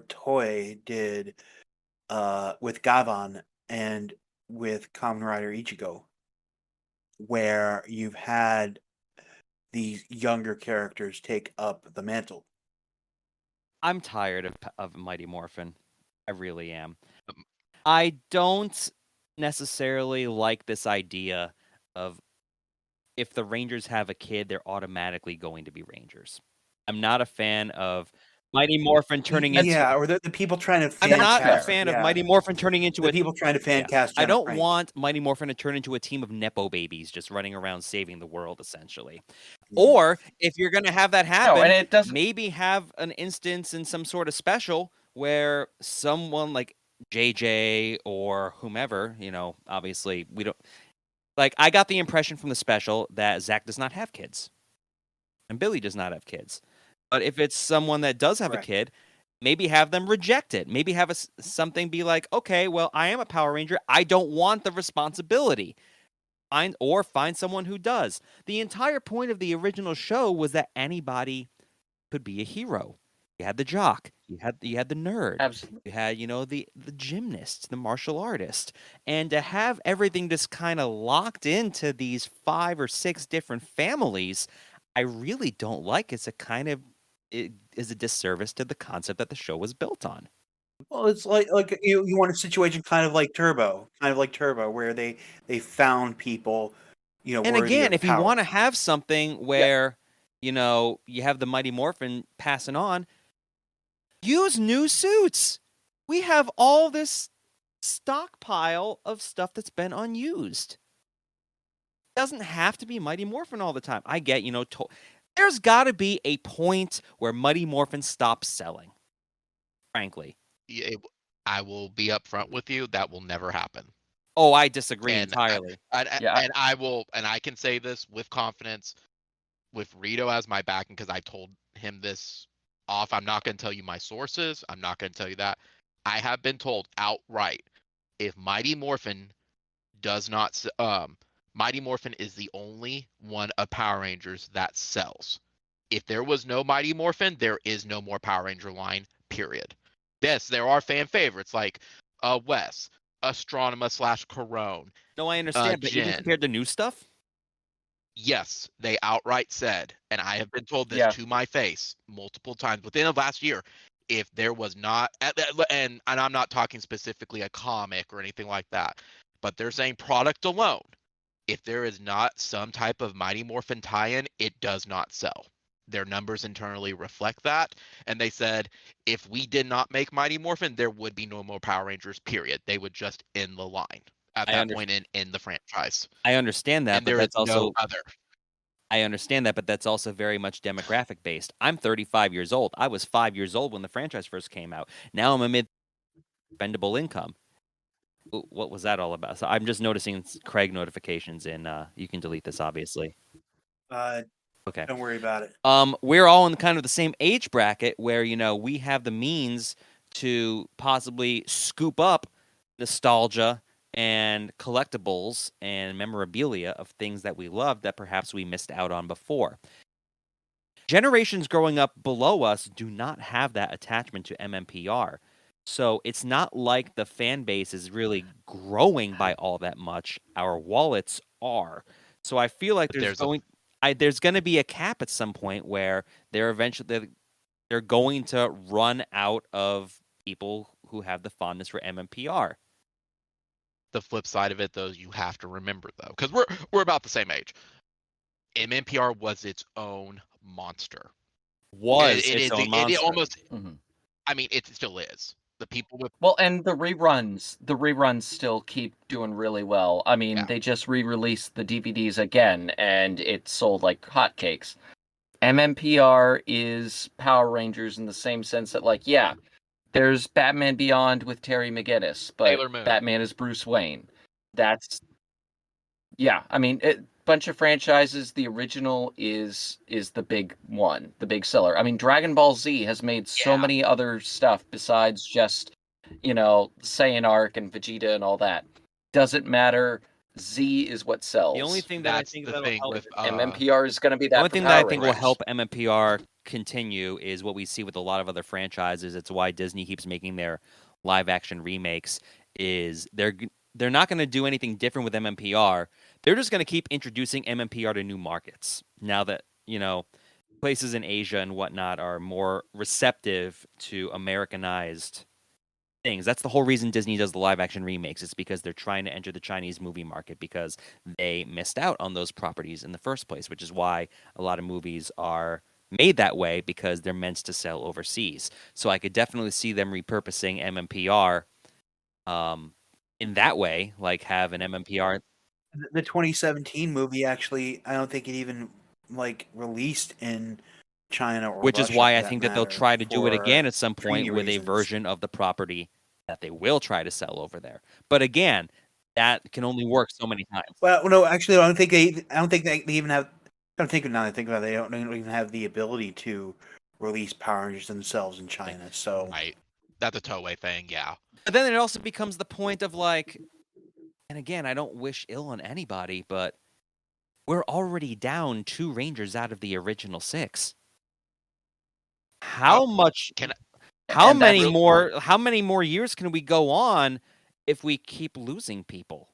Toei did with Gavan and with Kamen Rider Ichigo, where you've had these younger characters take up the mantle. I'm tired of Mighty Morphin. I really am. I don't necessarily like this idea of if the Rangers have a kid, they're automatically going to be Rangers. I'm not a fan of Mighty Morphin turning into... Yeah, or the people trying to fan I'm not cast, a fan of Mighty Morphin turning into the people trying to fan cast I Jenna don't Frank. want Mighty Morphin to turn into a team of Nepo babies just running around saving the world, essentially. Or, if you're going to have that happen, and it doesn't... maybe have an instance in some sort of special where someone like JJ or whomever, obviously we don't... Like, I got the impression from the special that Zach does not have kids. And Billy does not have kids. But if it's someone that does have a kid, maybe have them reject it. Maybe have something be like, okay, well, I am a Power Ranger. I don't want the responsibility. Find someone who does. The entire point of the original show was that anybody could be a hero. You had the jock. You had the nerd. Absolutely. You had, the gymnast, the martial artist. And to have everything just kind of locked into these 5 or 6 different families, I really don't like. It is a disservice to the concept that the show was built on. Well, it's like you want a situation kind of like Turbo, where they found people, And worthy again, of if you power. want to have something where you have the Mighty Morphin passing on, use new suits. We have all this stockpile of stuff that's been unused. It doesn't have to be Mighty Morphin all the time. I get, there's got to be a point where Mighty Morphin stops selling. Frankly. I will be upfront with you. That will never happen. Oh, I disagree And entirely. I can say this with confidence, with Rito as my backing, because I told him this off. I'm not going to tell you my sources. I'm not going to tell you that. I have been told outright, if Mighty Morphin does not, Mighty Morphin is the only one of Power Rangers that sells. If there was no Mighty Morphin, there is no more Power Ranger line, period. Yes, there are fan favorites like Wes, Astronema / Corone. No, I understand, but even Jin. compared to new stuff? Yes, they outright said, and I have been told this Yeah. to my face multiple times within the last year, if there was not, and I'm not talking specifically a comic or anything like that, but they're saying product alone. If there is not some type of Mighty Morphin tie-in, it does not sell. Their numbers internally reflect that, and they said if we did not make Mighty Morphin, there would be no more Power Rangers. Period. They would just end the line at that point in the franchise. I understand that, And but there is that's also no other. I understand that, but that's also very much demographic based. I'm 35 years old. I was 5 years old when the franchise first came out. Now I'm a mid-spendable income. What was that all about? So I'm just noticing Craig notifications in. You can delete this, obviously. Okay. Don't worry about it. We're all in kind of the same age bracket where we have the means to possibly scoop up nostalgia and collectibles and memorabilia of things that we love that perhaps we missed out on before. Generations growing up below us do not have that attachment to MMPR. So it's not like the fan base is really growing by all that much. Our wallets are. So I feel like there's going to be a cap at some point where they're going to run out of people who have the fondness for MMPR. The flip side of it, though, you have to remember, though, because we're about the same age. MMPR was its own monster. It almost. Mhm. I mean, it still is. The people with and the reruns still keep doing really well. I mean, they just re-released the DVDs again, and it sold like hotcakes. MMPR is Power Rangers in the same sense that, like, yeah, there's Batman Beyond with Terry McGinnis, but Sailor Moon. Batman is Bruce Wayne. I mean, bunch of franchises. The original is the big one, the big seller. I mean, Dragon Ball Z has made so many other stuff besides just, Saiyan Arc and Vegeta and all that. Doesn't matter. Z is what sells. The only thing that I think that'll help MMPR is going to be that. The only thing that I think will help MMPR continue is what we see with a lot of other franchises. It's why Disney keeps making their live action remakes. Is they're not going to do anything different with MMPR. They're just going to keep introducing MMPR to new markets. Now that places in Asia and whatnot are more receptive to Americanized things. That's the whole reason Disney does the live action remakes. It's because they're trying to enter the Chinese movie market because they missed out on those properties in the first place, which is why a lot of movies are made that way because they're meant to sell overseas. So I could definitely see them repurposing MMPR in that way, like have an MMPR. The 2017 movie actually, I don't think it even released in China or which Russia, is why for I that think that they'll matter, try to do it for again at some point streaming with a reasons. version of the property that they will try to sell over there. But again, that can only work so many times. Well, no, actually, I don't think they even have. I don't think now that I think about it, they don't even have the ability to release Power Rangers themselves in China. So right, that's a Toei thing, yeah. But then it also becomes the point of and again, I don't wish ill on anybody, but we're already down 2 Rangers out of the original 6. How many more years can we go on if we keep losing people?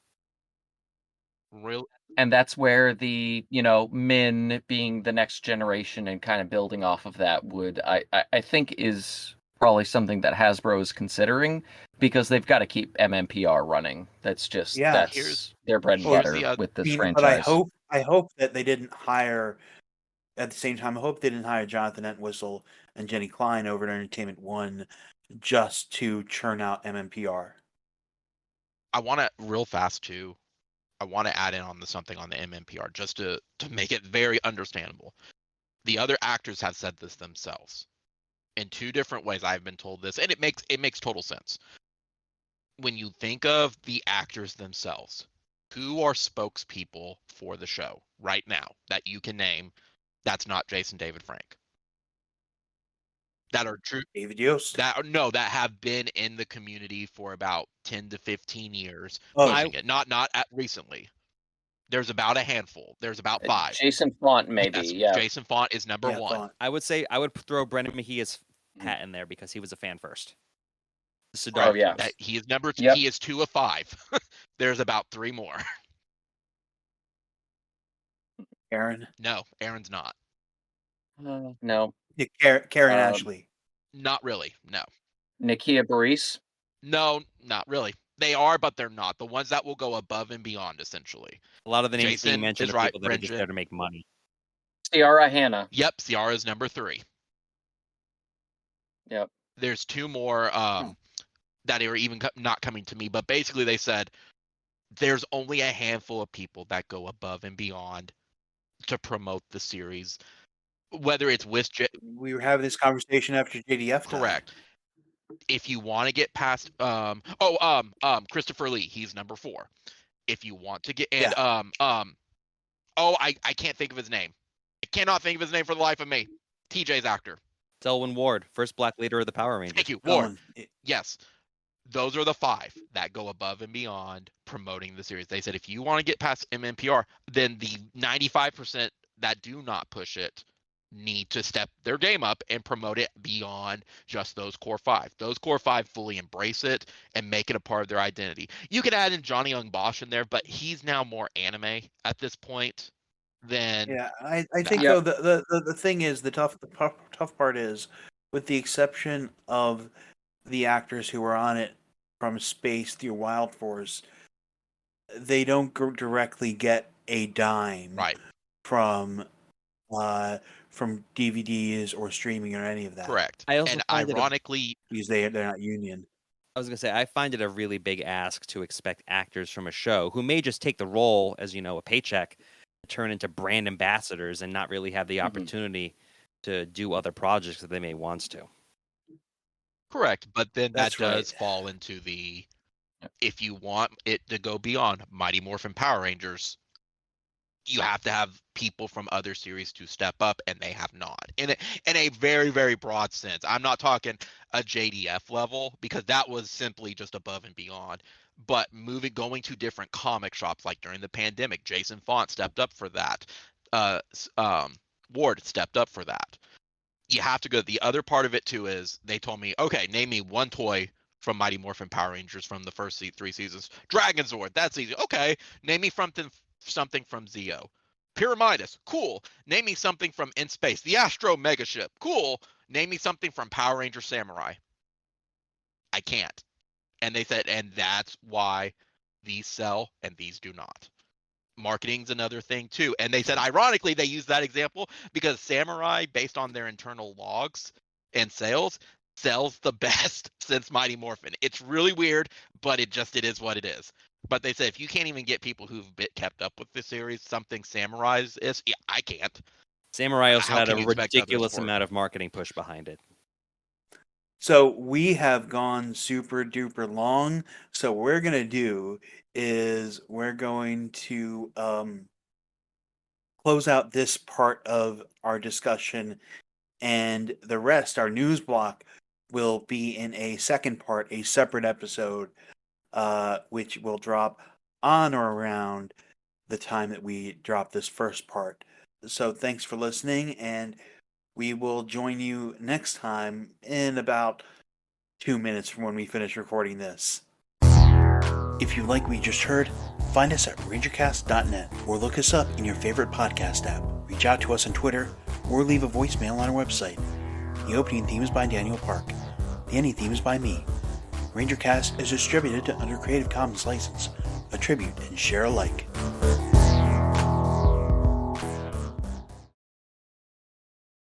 Real. And that's where the, Min being the next generation and kind of building off of that would, I think, is probably something that Hasbro is considering because they've got to keep MMPR running. That's just Here's their bread and here's butter the oth- with this But franchise. I hope that they didn't hire. At the same time, I hope they didn't hire Jonathan Entwistle and Jenny Klein over at Entertainment One just to churn out MMPR. I want to real fast too. I want to add in on something on the MMPR just to make it very understandable. The other actors have said this themselves in two different ways. I've been told this, and it makes total sense. When you think of the actors themselves, who are spokespeople for the show right now that you can name? That's not Jason David Frank. That are true. David Yost. That have been in the community for about 10 to 15 years pushing it. Not recently. There's about a handful. There's about 5. Jason Font, maybe. Yes, Yeah. Jason Font is number 1. Font. I would say I would throw Brendan Mejia's hat in there because he was a fan first. Oh yeah. He is number 2. Yep. He is 2 of 5. There's about 3 more. Aaron. No, Aaron's not. No. Yeah, Karen Ashley. Not really. No. Nakia Burris. No, not really. They are, but they're not. The ones that will go above and beyond, essentially. A lot of the names Jason being mentioned is are right, people that are just Bridget. there to make money. Ciara Hanna. Yep, Ciara's number 3. Yep. There's 2 more that are even not coming to me, but basically they said there's only a handful of people that go above and beyond to promote the series, whether it's with We were having this conversation after JDF. correct. If you want to get past Christopher Lee, he's number 4. If you want to get and I can't think of his name. I cannot think of his name for the life of me. TJ's actor. Selwyn Ward, first black leader of the Power Rangers. Thank you, Ward. Yes. Those are the 5 that go above and beyond promoting the series. They said if you want to get past MMPR, then the 95% that do not push it need to step their game up and promote it beyond just those core 5. Those core 5 fully embrace it and make it a part of their identity. You could add in Johnny Young Bosch in there, but he's now more anime at this point than I think though the thing is the tough part is, with the exception of the actors who were on it from space through Wild Force, they don't directly get a dime from DVDs or streaming or any of that. Correct. I also and find ironically, because they're not union. I was gonna say I find it a really big ask to expect actors from a show who may just take the role as a paycheck, turn into brand ambassadors, and not really have the opportunity to do other projects that they may want to. correct, but then That's that does fall into the if you want it to go beyond Mighty Morphin Power Rangers, you have to have people from other series to step up, and they have not. In a very, very broad sense. I'm not talking a JDF level, because that was simply just above and beyond. But going to different comic shops, like during the pandemic, Jason Font stepped up for that. Ward stepped up for that. You have to go. The other part of it too is they told me, okay, name me one toy from Mighty Morphin Power Rangers from the first 3 seasons. Dragon Zord, that's easy. Okay, name me something from Zeo. Pyramidas, cool. Name me something from In Space. The Astro Megaship, cool. Name me something from Power Ranger Samurai. I can't. And they said, and that's why these sell and these do not. Marketing's another thing too. And they said, ironically, they used that example because Samurai, based on their internal logs and sales, sells the best since Mighty Morphin. It's really weird, but it is what it is. But they said if you can't even get people who've kept up with the series, something Samurai's is, I can't. Samurai also How had a can you expect others ridiculous for it? amount of marketing push behind it. So we have gone super duper long. So what we're gonna do is we're going to close out this part of our discussion, and the rest, our news block, will be in a second part, a separate episode, which will drop on or around the time that we drop this first part. So thanks for listening, and we will join you next time in about 2 minutes from when we finish recording this. If you like what you just heard, find us at Rangercast.net or look us up in your favorite podcast app. Reach out to us on Twitter or leave a voicemail on our website. The opening theme is by Daniel Park. The ending theme is by me. Rangercast is distributed under Creative Commons license. Attribute and share alike.